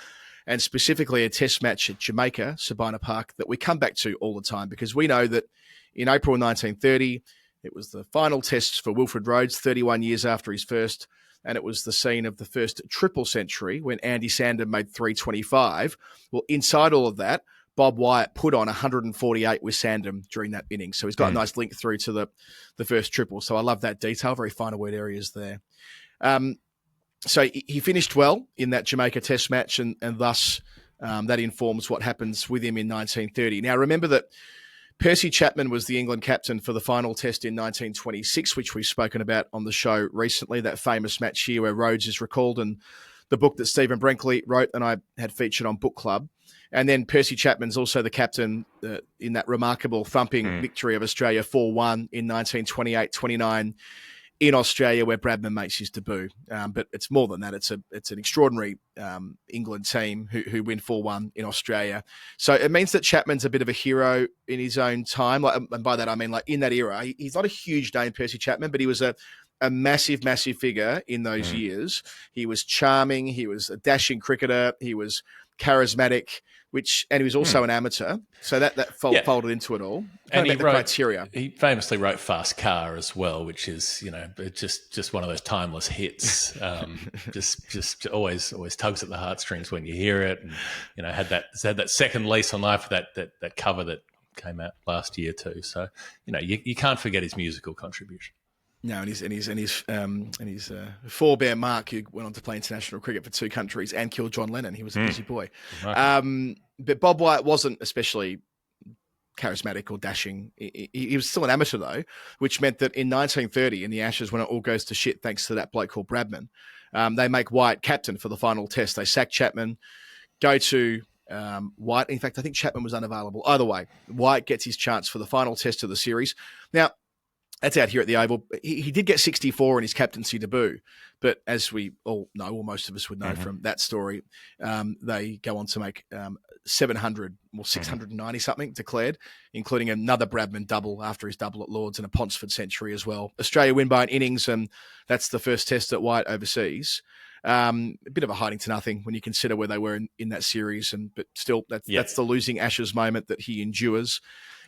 and specifically a test match at Jamaica, Sabina Park, that we come back to all the time because we know that in April 1930, it was the final test for Wilfred Rhodes, 31 years after his first, and it was the scene of the first triple century when Andy Sandham made 325. Well, inside all of that, Bob Wyatt put on 148 with Sandham during that inning. So he's got a nice link through to the first triple. So I love that detail. Very fine word areas there. So he finished well in that Jamaica test match, and thus that informs what happens with him in 1930. Now, remember that Percy Chapman was the England captain for the final test in 1926, which we've spoken about on the show recently, that famous match here where Rhodes is recalled, and the book that Stephen Brinkley wrote and I had featured on Book Club. And then Percy Chapman's also the captain in that remarkable thumping victory of Australia 4-1 in 1928-29 in Australia, where Bradman makes his debut. But it's more than that. It's an extraordinary England team who win 4-1 in Australia. So it means that Chapman's a bit of a hero in his own time. And by that, I mean, in that era, he's not a huge name, Percy Chapman, but he was a massive, massive figure in those years. He was charming. He was a dashing cricketer. He was charismatic, and he was also an amateur. So that folded into it all. And he wrote, criteria. He famously wrote Fast Car as well, which is, just one of those timeless hits. just always tugs at the heartstrings when you hear it. And, had that second lease on life, that cover that came out last year too. So, you can't forget his musical contribution. No, and his forebear Mark, who went on to play international cricket for 2 countries and killed John Lennon. He was a busy boy. But Bob Wyatt wasn't especially charismatic or dashing. He was still an amateur, though, which meant that in 1930, in the Ashes, when it all goes to shit, thanks to that bloke called Bradman, they make Wyatt captain for the final test. They sack Chapman, go to Wyatt. In fact, I think Chapman was unavailable. Either way, Wyatt gets his chance for the final test of the series. Now, That's out here at the Oval. He did get 64 in his captaincy debut, but as we all know, or most of us would know from that story, they go on to make 700 or 690 something declared, including another Bradman double after his double at Lords and a Ponsford century as well. Australia win by an innings, and that's the first test at Wyatt overseas. A bit of a hiding to nothing when you consider where they were in that series, but still, that's the losing Ashes moment that he endures.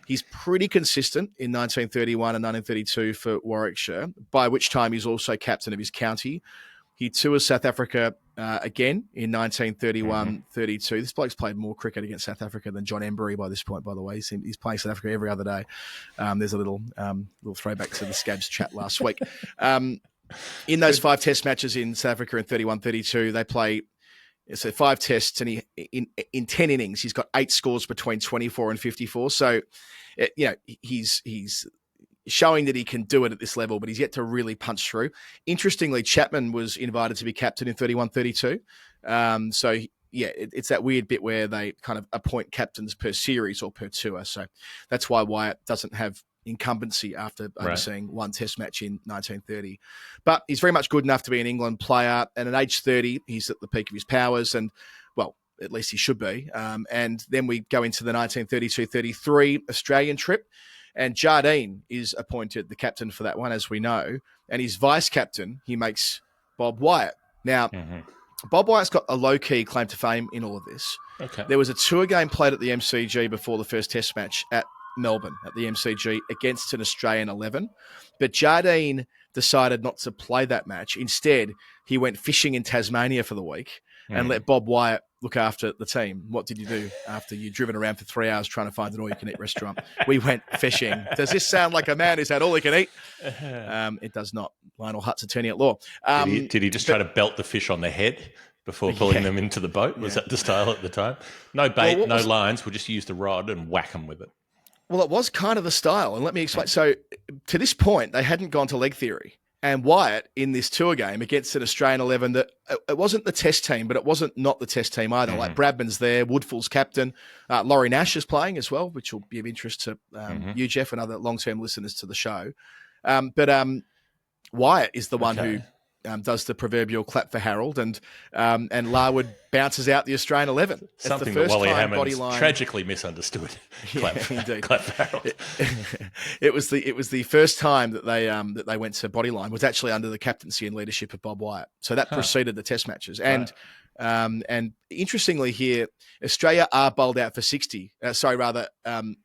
He's pretty consistent in 1931 and 1932 for Warwickshire, by which time he's also captain of his county. He tours South Africa again in 1931-32. This bloke's played more cricket against South Africa than John Embury by this point, by the way. He's playing South Africa every other day. There's a little throwback to the Scabs chat last week. In those 5 test matches in South Africa in 31-32, they play... So 5 tests, and in 10 innings, he's got 8 scores between 24 and 54. So, he's showing that he can do it at this level, but he's yet to really punch through. Interestingly, Chapman was invited to be captain in 31-32. It's that weird bit where they kind of appoint captains per series or per tour. So that's why Wyatt doesn't have incumbency after overseeing 1 test match in 1930. But he's very much good enough to be an England player. And at age 30, he's at the peak of his powers. And, well, at least he should be. And then we go into the 1932-33 Australian trip. And Jardine is appointed the captain for that one, as we know. And his vice-captain, he makes Bob Wyatt. Now, Bob Wyatt's got a low-key claim to fame in all of this. Okay. There was a tour game played at the MCG before the first test match at Melbourne at the MCG against an Australian 11. But Jardine decided not to play that match. Instead, he went fishing in Tasmania for the week and let Bob Wyatt look after the team. What did you do after you'd driven around for 3 hours trying to find an all-you-can-eat restaurant? We went fishing. Does this sound like a man who's had all he can eat? It does not. Lionel Hutt's attorney at law. Did he just try to belt the fish on the head before pulling them into the boat? Was that the style at the time? No bait, no lines. We'll just use the rod and whack them with it. Well, it was kind of the style, and let me explain. So, to this point, they hadn't gone to leg theory. And Wyatt, in this tour game against an Australian 11, that it wasn't the test team, but it wasn't not the test team either. Like Bradman's there, Woodfull's captain, Laurie Nash is playing as well, which will be of interest to you, Jeff, and other long-term listeners to the show. But Wyatt is the one who does the proverbial clap for Harold, and Larwood bounces out the Australian 11. Something that Wally Hammond tragically misunderstood. Indeed. Clap for Harold. It was the first time that they went to Bodyline was actually under the captaincy and leadership of Bob Wyatt. So that preceded the Test matches. And interestingly here, Australia are bowled out for 60.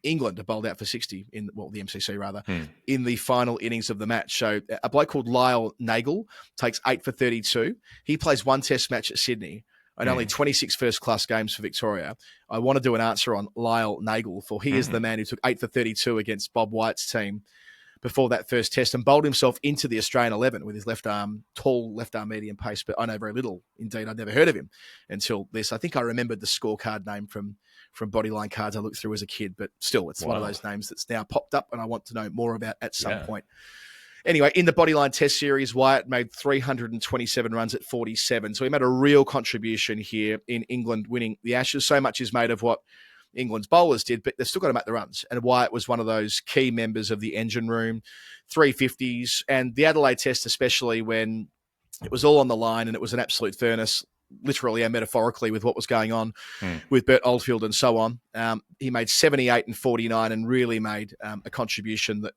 England are bowled out for 60 the MCC rather, in the final innings of the match. So a bloke called Lyle Nagel takes 8 for 32. He plays 1 Test match at Sydney and only 26 first-class games for Victoria. I want to do an answer on Lyle Nagel, for he is the man who took 8 for 32 against Bob Wyatt's team before that first test and bowled himself into the Australian 11 with his tall left arm medium pace, but I know very little. Indeed, I'd never heard of him until this. I think I remembered the scorecard name from Bodyline cards I looked through as a kid, but still, it's one of those names that's now popped up and I want to know more about at some point. Anyway, in the Bodyline Test Series, Wyatt made 327 runs at 47, so he made a real contribution here in England winning the Ashes. So much is made of what England's bowlers did, but they've still got to make the runs. And Wyatt was one of those key members of the engine room, 350s, and the Adelaide Test, especially when it was all on the line and it was an absolute furnace, literally and metaphorically, with what was going on with Bert Oldfield and so on. He made 78 and 49 and really made a contribution that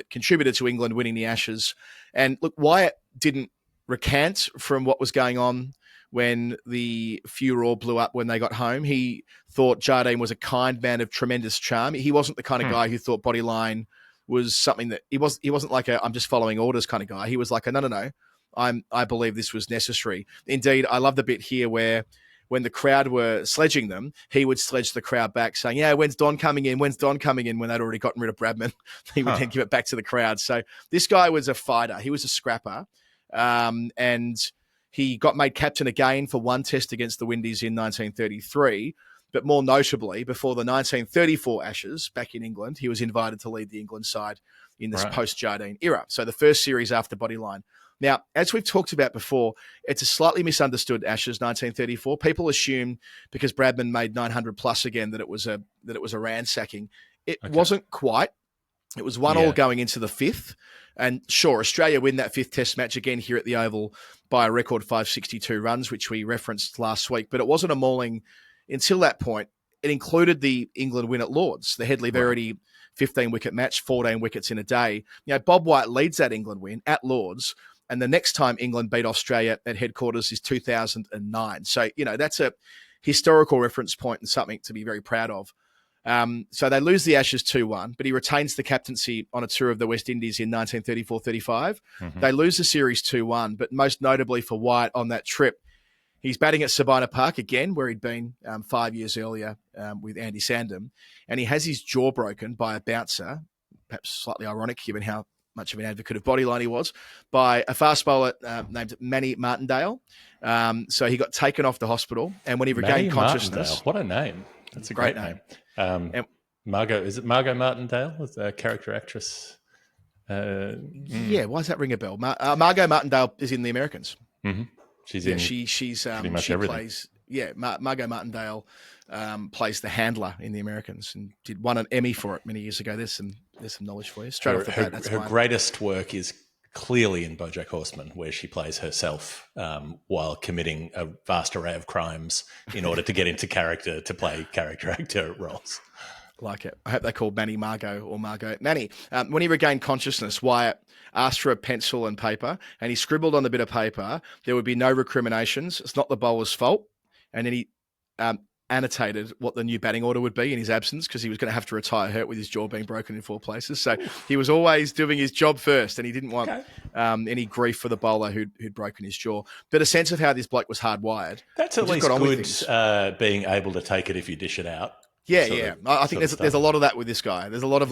contributed to England winning the Ashes. And look, Wyatt didn't recant from what was going on when the furore blew up when they got home. He thought Jardine was a kind man of tremendous charm. He wasn't the kind of guy who thought Bodyline was something that he wasn't like a I'm just following orders kind of guy. He was like a no. I believe this was necessary. Indeed, I love the bit here where when the crowd were sledging them, he would sledge the crowd back saying, yeah, when's Don coming in? When's Don coming in? When they'd already gotten rid of Bradman, he would then give it back to the crowd. So this guy was a fighter. He was a scrapper. And he got made captain again for 1 test against the Windies in 1933. But more notably, before the 1934 Ashes back in England, he was invited to lead the England side in this post-Jardine era. So the first series after Bodyline. Now, as we've talked about before, it's a slightly misunderstood Ashes 1934. People assume because Bradman made 900 plus again that it was a ransacking. It wasn't quite. It was 1-1 going into the fifth. And sure, Australia win that fifth test match again here at the Oval by a record 562 runs, which we referenced last week. But it wasn't a mauling until that point. It included the England win at Lords, the Headley Verity 15-wicket match, 14 wickets in a day. Bob White leads that England win at Lords, and the next time England beat Australia at headquarters is 2009. So, that's a historical reference point and something to be very proud of. So they lose the Ashes 2-1, but he retains the captaincy on a tour of the West Indies in 1934-35. They lose the series 2-1, but most notably for White on that trip, he's batting at Sabina Park again, where he'd been 5 years earlier with Andy Sandham, and he has his jaw broken by a bouncer, perhaps slightly ironic given how much of an advocate of bodyline he was, by a fast bowler named Manny Martindale. So he got taken off to hospital, and when he regained consciousness... What a name. That's a great name. Margot Martindale was a character actress. Yeah, why does that ring a bell? Margot Martindale is in The Americans. Mm-hmm. She's in she's pretty much everything. Margot Martindale plays the handler in The Americans and won an Emmy for it many years ago. There's some knowledge for you. Straight off the bat, that's her greatest work is clearly in BoJack Horseman, where she plays herself while committing a vast array of crimes in order to get into character to play character actor roles. Like it. I hope they called Manny Margot or Margot Manny. When he regained consciousness, Wyatt asked for a pencil and paper, and he scribbled on the bit of paper, there would be no recriminations. It's not the bowler's fault. And then he annotated what the new batting order would be in his absence, because he was going to have to retire hurt with his jaw being broken in 4 places. So he was always doing his job first, and he didn't want any grief for the bowler who'd broken his jaw. But a sense of how this bloke was hardwired. That's at least good, being able to take it if you dish it out. Yeah. I think there's a lot of that with this guy. There's a lot of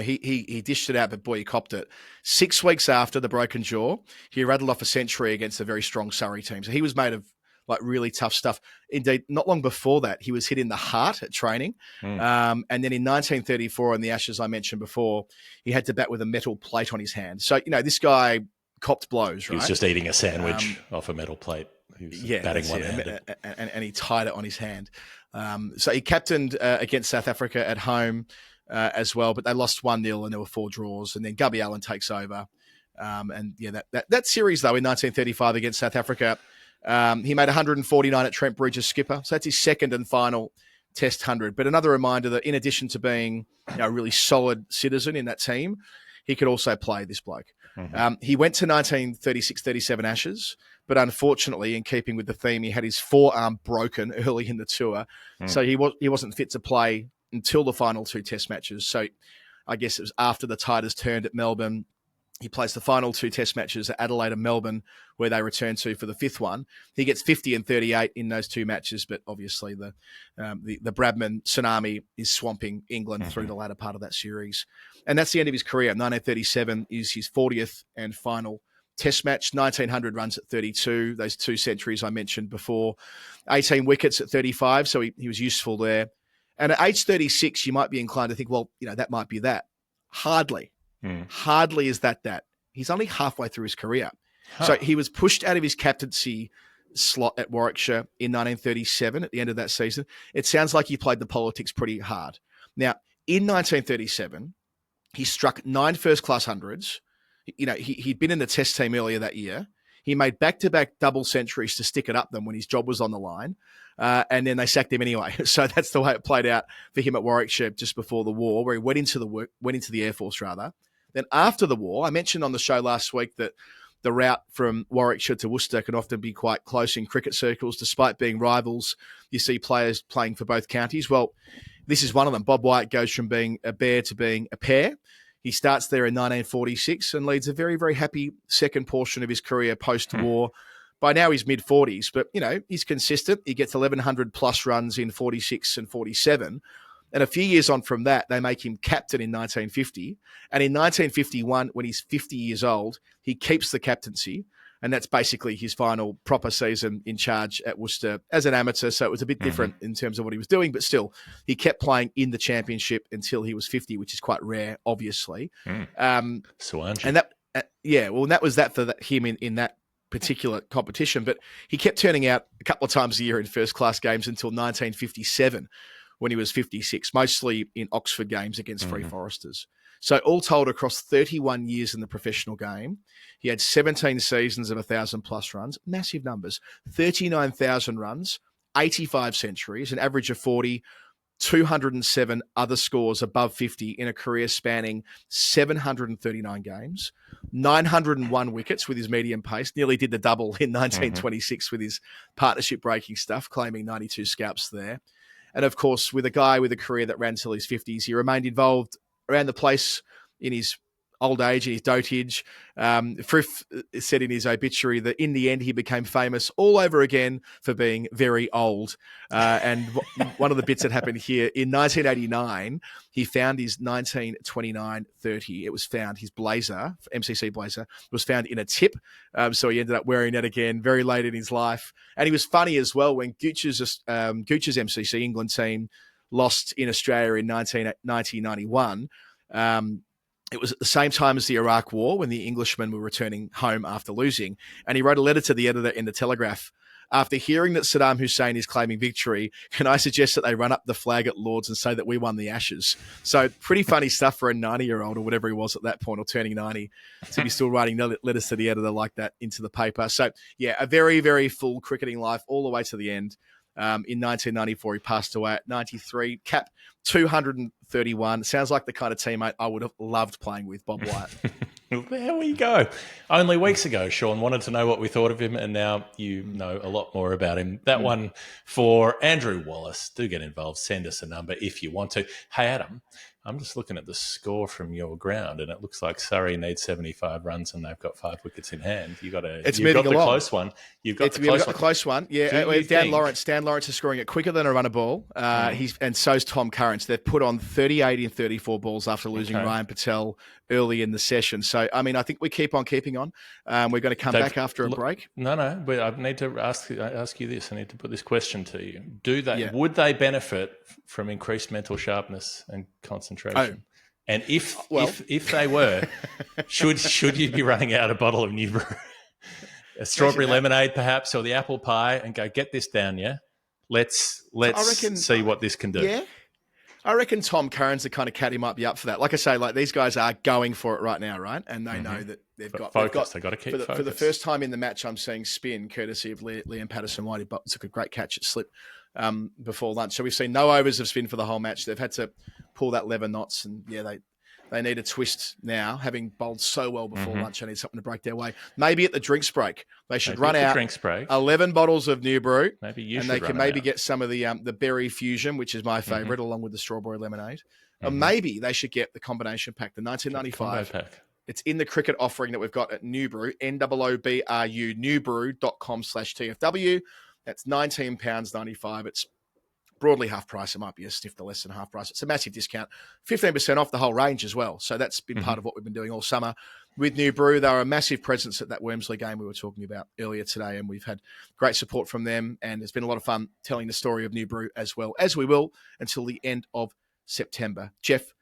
he dished it out, but boy, he copped it. 6 weeks after the broken jaw, he rattled off a century against a very strong Surrey team. So he was made of really tough stuff. Indeed, not long before that, he was hit in the heart at training. And then in 1934, in the Ashes I mentioned before, he had to bat with a metal plate on his hand. So, this guy copped blows, right? He was just eating a sandwich off a metal plate. He was batting one-handed. And he tied it on his hand. So he captained against South Africa at home as well, but they lost 1-0 and there were 4 draws. And then Gubby Allen takes over. That series, though, in 1935 against South Africa, he made 149 at Trent Bridge as skipper. So that's his second and final Test 100. But another reminder that in addition to being a really solid citizen in that team, he could also play, this bloke. He went to 1936-37 Ashes, but unfortunately, in keeping with the theme, he had his forearm broken early in the tour. So he wasn't fit to play until the final 2 Test matches. So I guess it was after the tide has turned at Melbourne. He plays the final 2 Test matches at Adelaide and Melbourne, where they return to for the 5th one. He gets 50 and 38 in those 2 matches, but obviously the Bradman tsunami is swamping England through the latter part of that series. And that's the end of his career. 1937 is his 40th and final Test match. 1,900 runs at 32, those 2 centuries I mentioned before. 18 wickets at 35, so he was useful there. And at age 36, you might be inclined to think, well, that might be that. Hardly. Hardly is that. He's only halfway through his career. So he was pushed out of his captaincy slot at Warwickshire in 1937 at the end of that season. It sounds like he played the politics pretty hard. Now, in 1937, he struck 9 first-class hundreds. He'd been in the Test team earlier that year. He made back-to-back double centuries to stick it up them when his job was on the line. And then they sacked him anyway. So that's the way it played out for him at Warwickshire just before the war, where he went into the Air Force rather. Then after the war, I mentioned on the show last week that the route from Warwickshire to Worcester can often be quite close in cricket circles. Despite being rivals, you see players playing for both counties. Well, this is one of them. Bob White goes from being a bear to being a pair. He starts there in 1946 and leads a very, very happy second portion of his career post-war. By now he's mid-40s, but, he's consistent. He gets 1,100 plus runs in 46 and 47. And a few years on from that, they make him captain in 1950. And in 1951, when he's 50 years old, he keeps the captaincy. And that's basically his final proper season in charge at Worcester as an amateur. So it was a bit different in terms of what he was doing. But still, he kept playing in the championship until he was 50, which is quite rare, obviously. So aren't you? And that was that for him in that particular competition. But he kept turning out a couple of times a year in first-class games until 1957. When he was 56, mostly in Oxford games against Free Foresters. So all told, across 31 years in the professional game, he had 17 seasons of 1,000+ runs, massive numbers, 39,000 runs, 85 centuries, an average of 40, 207 other scores above 50 in a career spanning 739 games, 901 wickets with his medium pace, nearly did the double in 1926 with his partnership breaking stuff, claiming 92 scalps there. And of course, with a guy with a career that ran till his 50s, he remained involved around the place in his old age, in his dotage. Frith said in his obituary that in the end, he became famous all over again for being very old. And one of the bits that happened here, in 1989, he found his 1929-30. It was found, his blazer, MCC blazer, was found in a tip. So he ended up wearing it again very late in his life. And he was funny as well when Gooch's MCC England team lost in Australia in 1991. It was at the same time as the Iraq War when the Englishmen were returning home after losing. And he wrote a letter to the editor in the Telegraph. After hearing that Saddam Hussein is claiming victory, can I suggest that they run up the flag at Lord's and say that we won the Ashes? So pretty funny stuff for a 90-year-old or whatever he was at that point, or turning 90, to be still writing letters to the editor like that into the paper. So, yeah, a very, very full cricketing life all the way to the end. In 1994, he passed away at 93. Cap 231. Sounds like the kind of teammate I would have loved playing with, Bob Wyatt. There we go. Only weeks ago, Sean wanted to know what we thought of him, and now you know a lot more about him. That one for Andrew Wallis. Do get involved. Send us a number if you want to. Hey, Adam, I'm just looking at the score from your ground, and it looks like Surrey needs 75 runs, and they've got 5 wickets in hand. You've got the close one. You've got the close one. Yeah, Dan Lawrence is scoring it quicker than a runner ball. And so's Tom Curran. They've put on 38 in 34 balls after losing Ryan Patel early in the session. So, I mean, I think we keep on keeping on. We're going to come back after a break. No, but I need to ask you this. I need to put this question to you. Would they benefit from increased mental sharpness and concentration? Oh. And if they were, should you be running out a bottle of New Brew? A strawberry lemonade, perhaps, or the apple pie, and go, get this down, yeah? Let's see what this can do. Yeah. I reckon Tom Curran's the kind of cat who might be up for that. Like I say, these guys are going for it right now, right? And they know that they've got focus. They've got to keep focus. For the first time in the match, I'm seeing spin, courtesy of Liam Patterson-White. He took a great catch at slip before lunch. So we've seen no overs of spin for the whole match. They've had to pull that 11 knots, and they need a twist now, having bowled so well before lunch. I need something to break their way. Maybe at the drinks break, they should run out 11 bottles of New Brew, and they can maybe get some of the berry fusion, which is my favorite, along with the strawberry lemonade. Or maybe they should get the combination pack, the 1995 pack. It's in the cricket offering that we've got at New Brew, NOOBRU, newbrew.com/TFW. That's £19.95. It's broadly half price. It might be a snifter less than half price. It's a massive discount, 15% off the whole range as well. So that's been part of what we've been doing all summer with New Brew. They're a massive presence at that Wormsley game we were talking about earlier today, and we've had great support from them, and it's been a lot of fun telling the story of New Brew, as well as we will until the end of September. Jeff,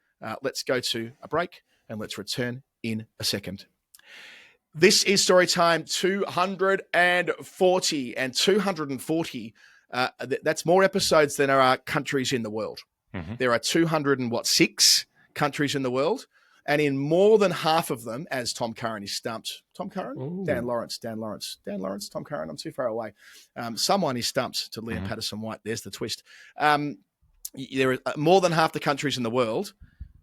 let's go to a break, and let's return in a second. This is Storytime 240, and 240, that's more episodes than there are countries in the world. There are 206 countries in the world, and in more than half of them, as Tom Curran is stumped. Tom Curran? Ooh. Dan Lawrence, Tom Curran, I'm too far away. Someone is stumped to Liam Patterson-White. There's the twist. There are more than half the countries in the world.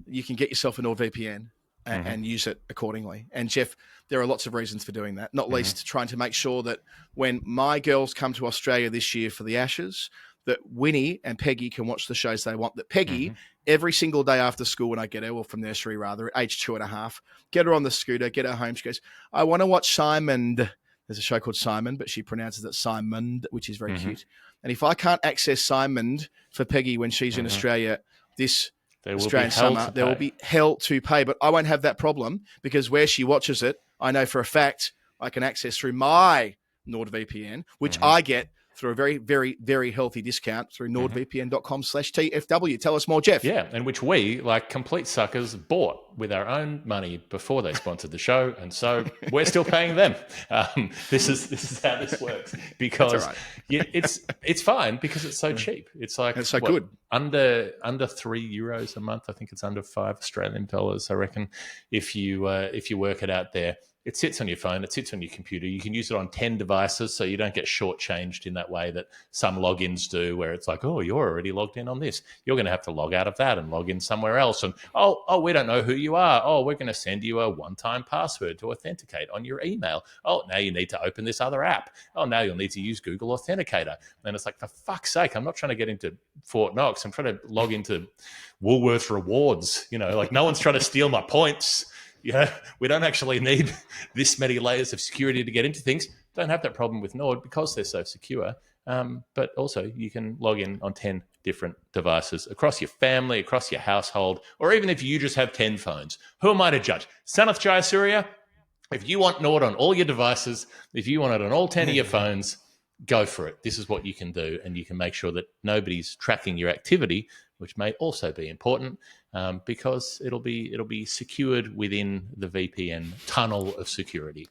You can get yourself a NordVPN and use it accordingly. And Jeff, there are lots of reasons for doing that, not least trying to make sure that when my girls come to Australia this year for the Ashes, that Winnie and Peggy can watch the shows they want. That Peggy, every single day after school when I get her, or from nursery rather, at age 2.5, get her on the scooter, get her home. She goes, I want to watch Simon. There's a show called Simon, but she pronounces it Simon, which is very cute. And if I can't access Simon for Peggy when she's in Australia this Australian summer, there will be hell to pay. But I won't have that problem, because where she watches it, I know for a fact I can access through my NordVPN, which I get through a very, very, very healthy discount through nordvpn.com/TFW. Tell us more, Jeff. Yeah, and which we, like complete suckers, bought with our own money before they sponsored the show, and so we're still paying them. This is how this works, because it's fine because it's so cheap. It's like it's so good. Under €3 a month. I think it's under $5 Australian, I reckon. If you work it out there. It sits on your phone. It sits on your computer. You can use it on 10 devices, so you don't get shortchanged in that way that some logins do, where it's like, oh, you're already logged in on this. You're going to have to log out of that and log in somewhere else. And, oh, we don't know who you are. Oh, we're going to send you a one-time password to authenticate on your email. Oh, now you need to open this other app. Oh, now you'll need to use Google Authenticator. And it's like, for fuck's sake, I'm not trying to get into Fort Knox. I'm trying to log into Woolworths Rewards. Like no one's trying to steal my points. We don't actually need this many layers of security to get into things. Don't have that problem with Nord because they're so secure. But also you can log in on 10 different devices across your family, across your household, or even if you just have 10 phones. Who am I to judge? Sanath Jayasuriya, if you want Nord on all your devices, if you want it on all 10 of your phones, go for it. This is what you can do, and you can make sure that nobody's tracking your activity, which may also be important because it'll be secured within the VPN tunnel of security.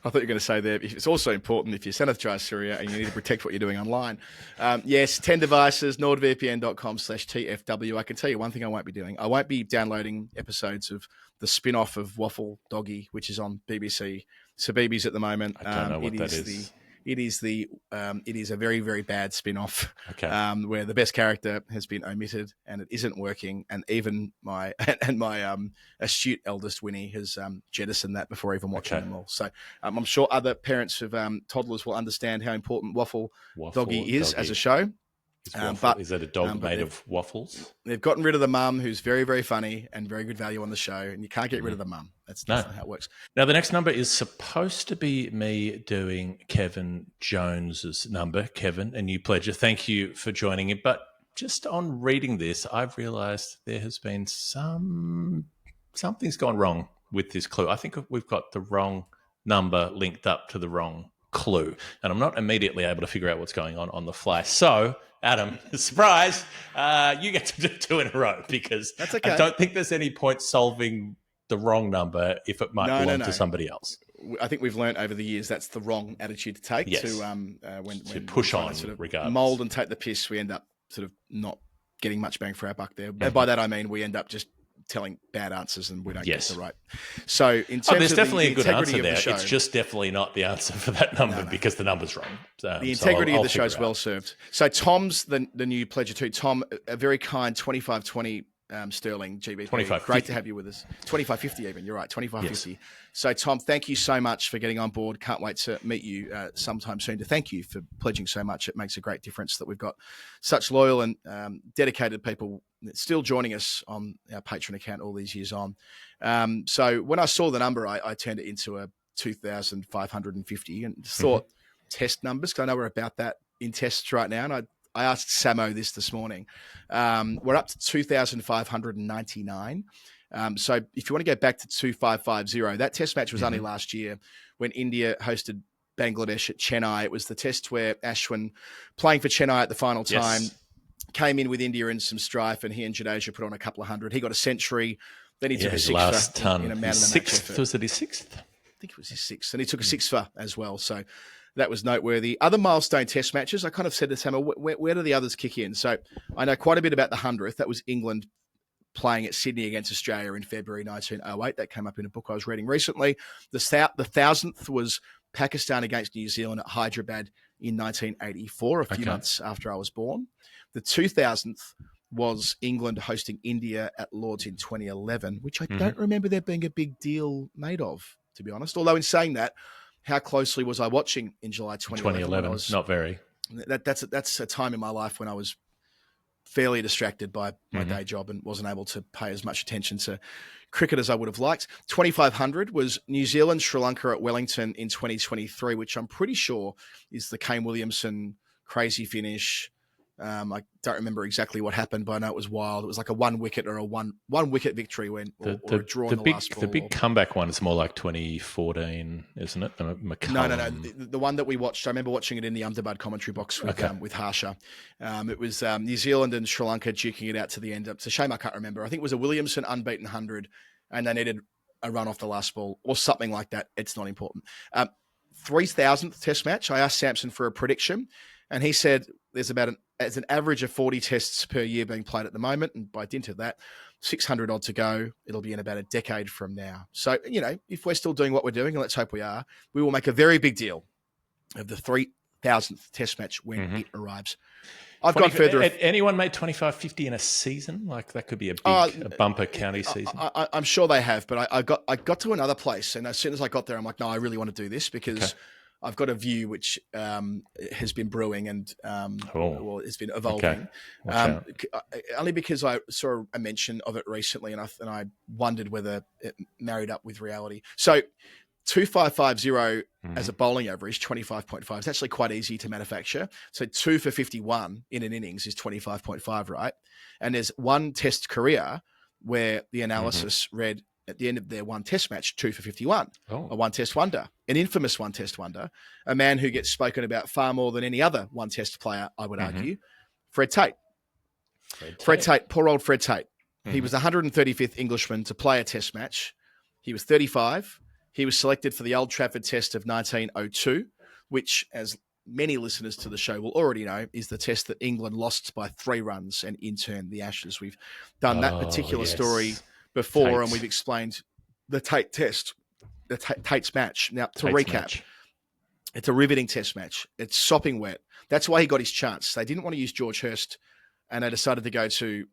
I thought you were going to say there, it's also important if you're Sanath Jayasuriya and you need to protect what you're doing online. Yes, 10 devices, nordvpn.com/TFW. I can tell you one thing I won't be doing. I won't be downloading episodes of the spin-off of Waffle Doggy, which is on BBC Sabibis at the moment. I don't know what that is. It is a very, very bad spin-off where the best character has been omitted and it isn't working. And even my astute eldest Winnie has jettisoned that before even watching them all. So I'm sure other parents of toddlers will understand how important Waffle Doggy is as a show. Is that a dog made of waffles? They've gotten rid of the mum, who's very, very funny and very good value on the show, and you can't get rid of the mum. That's not how it works. Now, the next number is supposed to be me doing Kevin Jones's number. Kevin, a new pledger. Thank you for joining it. But just on reading this, I've realised there has been something's gone wrong with this clue. I think we've got the wrong number linked up to the wrong clue, and I'm not immediately able to figure out what's going on the fly. So, Adam, surprise, you get to do 2 in a row because that's okay. I don't think there's any point solving the wrong number if it might belong to somebody else. I think we've learned over the years that's the wrong attitude to take. Yes. When push on, sort of regardless. mold and take the piss, we end up sort of not getting much bang for our buck there. And by that I mean we end up just telling bad answers and we don't get the right. So in terms there's of definitely the a good answer integrity there. of the show, it's just definitely not the answer for that number because the number's wrong. The integrity of the show is well served. So Tom's the new pledger too. Tom, a very kind 2520 sterling GBP. 25.50. Great to have you with us. 25.50 even. You're right. 25.50. Yes. So Tom, thank you so much for getting on board. Can't wait to meet you sometime soon. To thank you for pledging so much. It makes a great difference that we've got such loyal and dedicated people still joining us on our Patreon account all these years on. So when I saw the number, I turned it into a 2,550 and thought test numbers, because I know we're about that in tests right now. And I asked Samo this morning. We're up to 2,599. So if you want to go back to 2,550, that test match was only last year when India hosted Bangladesh at Chennai. It was the test where Ashwin, playing for Chennai at the final time, came in with India in some strife, and he and Jadeja put on a couple of hundred. He got a century. Then he took a sixth in a sixth. Was it his sixth? I think it was his sixth. And he took a six for as well. So that was noteworthy. Other milestone test matches, I kind of said to Sam, where do the others kick in? So I know quite a bit about the 100th. That was England playing at Sydney against Australia in February 1908. That came up in a book I was reading recently. The 1,000th was Pakistan against New Zealand at Hyderabad in 1984, a few months after I was born. The 2000th was England hosting India at Lord's in 2011, which I don't remember there being a big deal made of, to be honest. Although in saying that, how closely was I watching in July 2011? Not very. That's a time in my life when I was fairly distracted by my day job and wasn't able to pay as much attention to cricket as I would have liked. 2,500 was New Zealand, Sri Lanka at Wellington in 2023, which I'm pretty sure is the Kane Williamson crazy finish, I don't remember exactly what happened, but I know it was wild. It was like a one wicket or a one wicket victory or a draw in the last ball. The big comeback one is more like 2014, isn't it? The McCullum. No. The one that we watched, I remember watching it in the Underbud commentary box with Harsha. It was New Zealand and Sri Lanka duking it out to the end. It's a shame I can't remember. I think it was a Williamson unbeaten 100, and they needed a run off the last ball or something like that. It's not important. 3,000th test match. I asked Samson for a prediction, and he said there's about an average of 40 tests per year being played at the moment, and by dint of that, 600 odd to go. It'll be in about a decade from now. So, if we're still doing what we're doing, and let's hope we are, we will make a very big deal of the 3,000th test match when it arrives. I've gone further. Anyone made 25-50 in a season? Like that could be a bumper county season. I'm sure they have, but I got to another place, and as soon as I got there, I'm like, no, I really want to do this because I've got a view which has been brewing and it's been evolving. Only because I saw a mention of it recently, and I wondered whether it married up with reality. So 2550 as a bowling average, 25.5 is actually quite easy to manufacture. So 2 for 51 in an innings is 25.5, right? And there's one test career where the analysis read at the end of their one test match, 2 for 51, a one test wonder, an infamous one test wonder, a man who gets spoken about far more than any other one test player, I would argue, Fred Tate. Fred Tate, poor old Fred Tate. He was the 135th Englishman to play a test match. He was 35. He was selected for the Old Trafford Test of 1902, which, as many listeners to the show will already know, is the test that England lost by 3 runs and in turn the Ashes. We've done that particular story before, and we've explained the Tate test, the Tate's match. Now, to recap, it's a riveting test match. It's sopping wet. That's why he got his chance. They didn't want to use George Hurst, and they decided to go to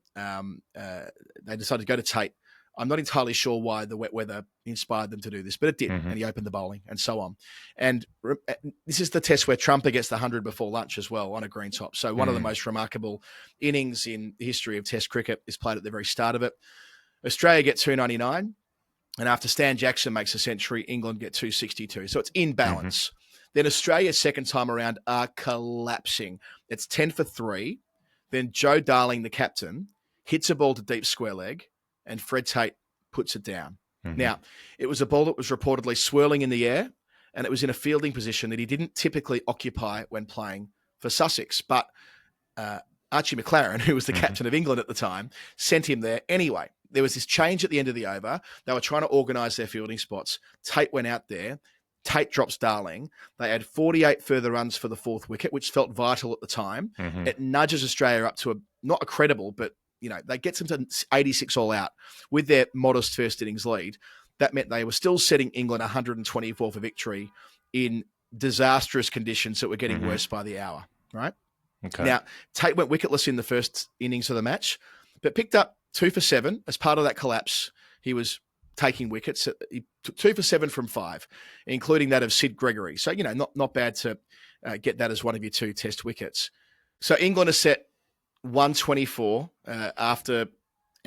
Tate. I'm not entirely sure why the wet weather inspired them to do this, but it did, and he opened the bowling and so on. And this is the test where Trumper gets the 100 before lunch as well on a green top. So one of the most remarkable innings in the history of Test cricket is played at the very start of it. Australia get 299, and after Stan Jackson makes a century, England get 262. So it's in balance. Then Australia's second time around are collapsing. It's 10 for 3. Then Joe Darling, the captain, hits a ball to deep square leg, and Fred Tate puts it down. Now, it was a ball that was reportedly swirling in the air, and it was in a fielding position that he didn't typically occupy when playing for Sussex. But Archie McLaren, who was the captain of England at the time, sent him there anyway. There was this change at the end of the over. They were trying to organise their fielding spots. Tate went out there. Tate drops Darling. They had 48 further runs for the 4th wicket, which felt vital at the time. It nudges Australia up to not a credible, but they get them to 86 all out with their modest first innings lead. That meant they were still setting England 124 for victory in disastrous conditions that were getting worse by the hour, right? Now, Tate went wicketless in the first innings of the match, but picked up 2 for 7 as part of that collapse. He was taking wickets. He took 2 for 7 from 5, including that of Sid Gregory. So, not bad to get that as one of your 2 test wickets. So England is set 124 after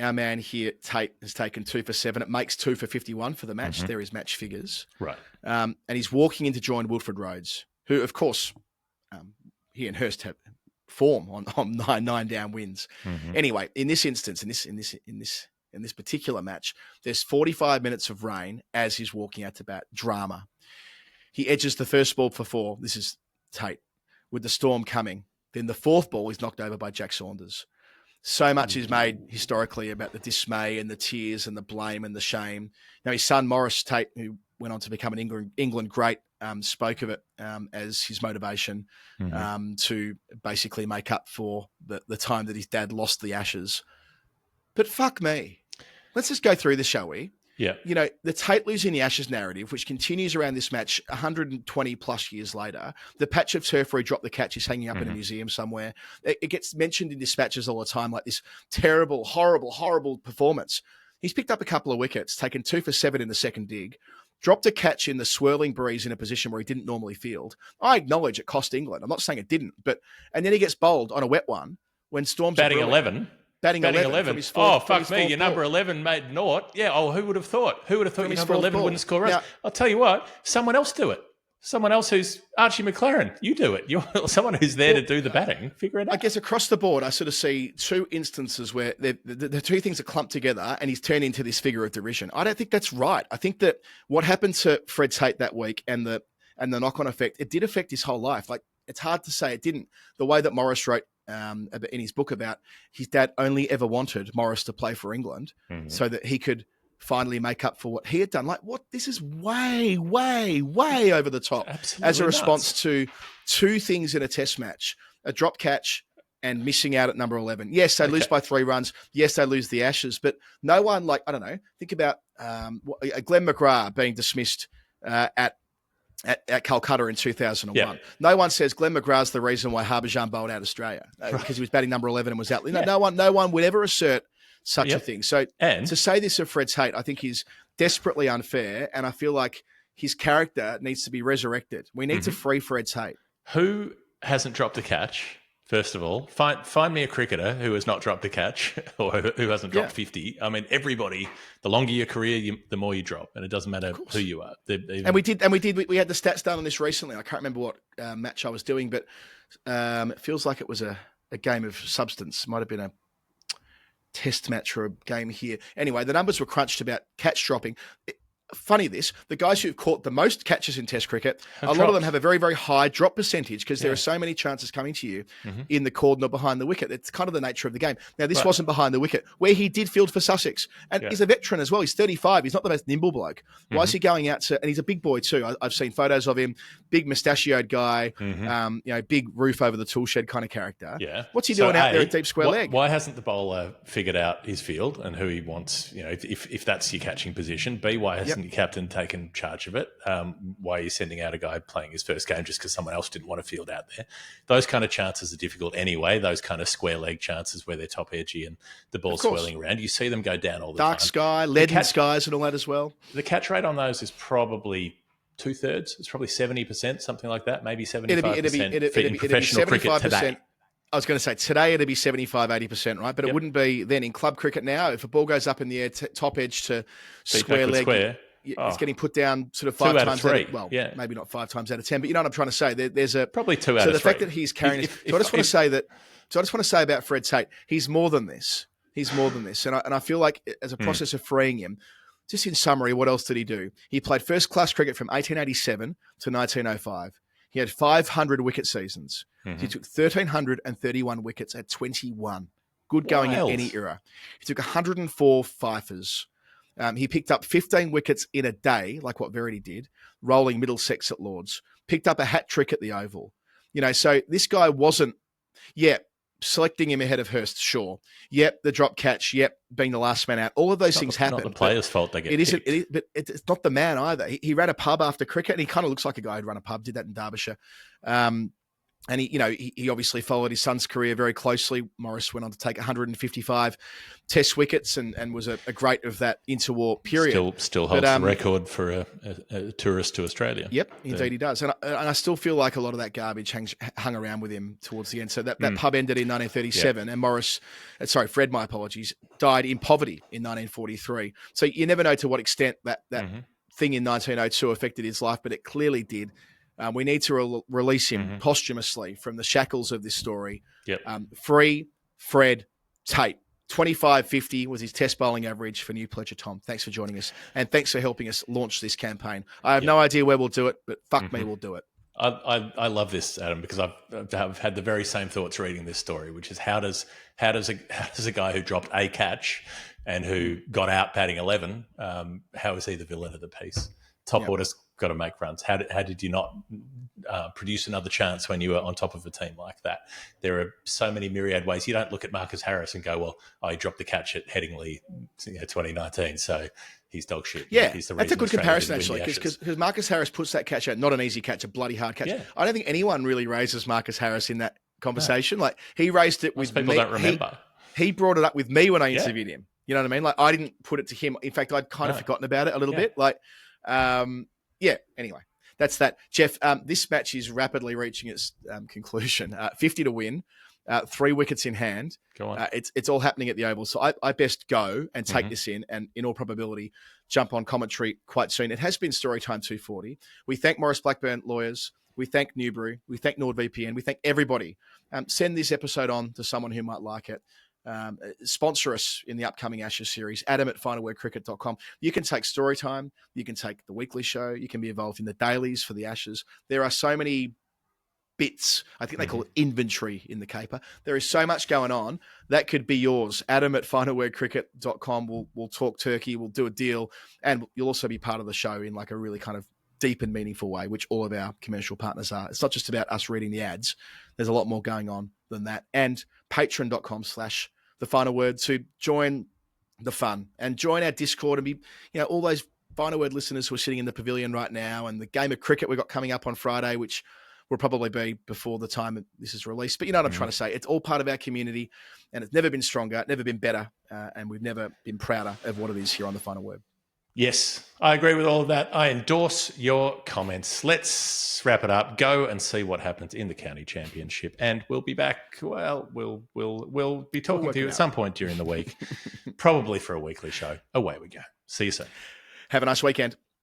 our man here, Tate, has taken 2 for 7. It makes 2 for 51 for the match. There is match figures. Right. And he's walking in to join Wilfred Rhodes, who, of course, he and Hurst have form on 9 down wins. Anyway, in this instance, in this particular match, there's 45 minutes of rain as he's walking out to bat. Drama. He edges the first ball for 4. This is Tate with the storm coming. Then the 4th ball is knocked over by Jack Saunders. So much is made historically about the dismay and the tears and the blame and the shame. Now, his son, Maurice Tate, who went on to become an England great, spoke of it as his motivation to basically make up for the time that his dad lost the Ashes. But fuck me. Let's just go through this, shall we? Yeah. The Tate losing the Ashes narrative, which continues around this match 120 plus years later, the patch of turf where he dropped the catch is hanging up in a museum somewhere. It gets mentioned in dispatches all the time, like this terrible, horrible, horrible performance. He's picked up a couple of wickets, taken 2 for 7 in the second dig, dropped a catch in the swirling breeze in a position where he didn't normally field. I acknowledge it cost England. I'm not saying it didn't, and then he gets bowled on a wet one when storms batting are 11. Batting 11. Fuck me. Your number 11 made naught. Yeah. Oh, who would have thought? Who would have thought your number 11 wouldn't score runs? I'll tell you what. Someone else do it. Someone else who's Archie McLaren. You do it. You're someone who's there to do the batting. Figure it out. I guess across the board, I sort of see two instances where the two things are clumped together and he's turned into this figure of derision. I don't think that's right. I think that what happened to Fred Tate that week and the knock-on effect, it did affect his whole life. Like, it's hard to say it didn't. The way that Maurice wrote in his book about his dad only ever wanted Maurice to play for England so that he could finally make up for what he had done. Like, what? This is way, way, way over the top. Absolutely as a response nuts. to two things in a test match, a drop catch and missing out at number 11. Yes, they lose by 3 runs. Yes, they lose the Ashes, but no one, like, I don't know, think about Glenn McGrath being dismissed at Calcutta in 2001. Yeah. No one says Glenn McGrath's the reason why Harbhajan bowled out Australia because he was batting number 11 and was out. No one would ever assert such a thing. So to say this of Fred Tate, I think is desperately unfair, and I feel like his character needs to be resurrected. We need to free Fred Tate. Who hasn't dropped a catch? First of all, find me a cricketer who has not dropped a catch or who hasn't dropped 50. I mean, everybody. The longer your career, the more you drop, and it doesn't matter who you are. We had the stats done on this recently. I can't remember what match I was doing, but it feels like it was a game of substance. Might have been a test match or a game here. Anyway, the numbers were crunched about catch dropping. Funny this, the guys who've caught the most catches in Test cricket, a lot of them have a very, very high drop percentage because there are so many chances coming to you in the cordon or behind the wicket. It's kind of the nature of the game. Now, this wasn't behind the wicket, where he did field for Sussex. And he's a veteran as well. He's 35. He's not the most nimble bloke. Why is he going out to... And he's a big boy too. I've seen photos of him. Big mustachioed guy, big roof over the tool shed kind of character. Yeah. What's he doing out there at deep square leg? Why hasn't the bowler figured out his field and who he wants, if that's your catching position? B, why hasn't your captain taken charge of it? Why are you sending out a guy playing his first game just because someone else didn't want to field out there? Those kind of chances are difficult anyway. Those kind of square leg chances where they're top edgy and the ball's swirling around. You see them go down all the time. Dark sky, leaden skies and all that as well. The catch rate on those is probably 2/3. It's probably 70%, something like that, maybe 75% in professional cricket today. I was going to say today it'd be 75, 80%, right? But it wouldn't be then in club cricket now. If a ball goes up in the air, top edge to square leg, it's getting put down sort of 5 times out of 3. Maybe not 5 times out of 10, but you know what I'm trying to say. There's probably 2 out of 3. So the fact that he's carrying I just want to say about Fred Tate, he's more than this. And I feel like as a process of freeing him, just in summary, what else did he do? He played first-class cricket from 1887 to 1905. He had 500 wicket seasons. He took 1,331 wickets at 21. Good going in any era. He took 104 fifers. He picked up 15 wickets in a day, like what Verity did, rolling Middlesex at Lords. Picked up a hat-trick at the Oval. So this guy wasn't, selecting him ahead of Hurst, sure. Yep, the drop catch. Yep, being the last man out. All of those things happen. It's not the player's fault they get picked. But it's not the man either. He ran a pub after cricket, and he kind of looks like a guy who'd run a pub. Did that in Derbyshire. And he obviously followed his son's career very closely. Maurice went on to take 155 Test wickets and was a great of that interwar period. Still holds the record for a tourist to Australia. Yep, indeed he does. And I still feel like a lot of that garbage hung around with him towards the end. So that pub ended in 1937, and Fred, my apologies, died in poverty in 1943. So you never know to what extent that thing in 1902 affected his life, but it clearly did. We need to release him posthumously from the shackles of this story. Free Fred Tate. 25.50 was his test bowling average for New Pleasure Tom. Thanks for joining us, and thanks for helping us launch this campaign. I have no idea where we'll do it, but fuck me, we'll do it. I love this, Adam, because I've had the very same thoughts reading this story, which is how does a guy who dropped a catch and who got out batting 11, how is he the villain of the piece? Top order's got to make runs. How did you not produce another chance when you were on top of a team like that? There are so many myriad ways. You don't look at Marcus Harris and go, well, he dropped the catch at Headingley 2019, so he's dog shit. Yeah, he's that's a good comparison, actually, because Marcus Harris puts that catch out, not an easy catch, a bloody hard catch. Yeah. I don't think anyone really raises Marcus Harris in that conversation. No. Like, he raised it with me. People don't remember. He brought it up with me when I interviewed him. You know what I mean? Like, I didn't put it to him. In fact, I'd kind of forgotten about it a little bit. Like, anyway, that's that. Jeff, this match is rapidly reaching its conclusion. 50 to win. 3 wickets in hand. Go on. It's all happening at the Oval. So I best go and take this in, and in all probability, jump on commentary quite soon. It has been Storytime 240. We thank Maurice Blackburn Lawyers. We thank Newbury. We thank NordVPN. We thank everybody. Send this episode on to someone who might like it. Sponsor us in the upcoming Ashes series. Adam@finalwordcricket.com. You can take Storytime. You can take the weekly show. You can be involved in the dailies for the Ashes. There are so many bits. I think they call it inventory in the caper. There is so much going on. That could be yours. Adam@finalwordcricket.com. We'll talk turkey. We'll do a deal. And you'll also be part of the show in like a really kind of deep and meaningful way, which all of our commercial partners are. It's not just about us reading the ads. There's a lot more going on than that. And patreon.com/thefinalword to join the fun and join our Discord and be, all those Final Word listeners who are sitting in the pavilion right now, and the game of cricket we've got coming up on Friday, which will probably be before the time this is released. But you know what I'm trying to say? It's all part of our community, and it's never been stronger, never been better, and we've never been prouder of what it is here on the Final Word. Yes, I agree with all of that. I endorse your comments. Let's wrap it up. Go and see what happens in the county championship, and we'll be back. Well, we'll be talking to you at some point during the week, probably for a weekly show. Away we go. See you soon. Have a nice weekend.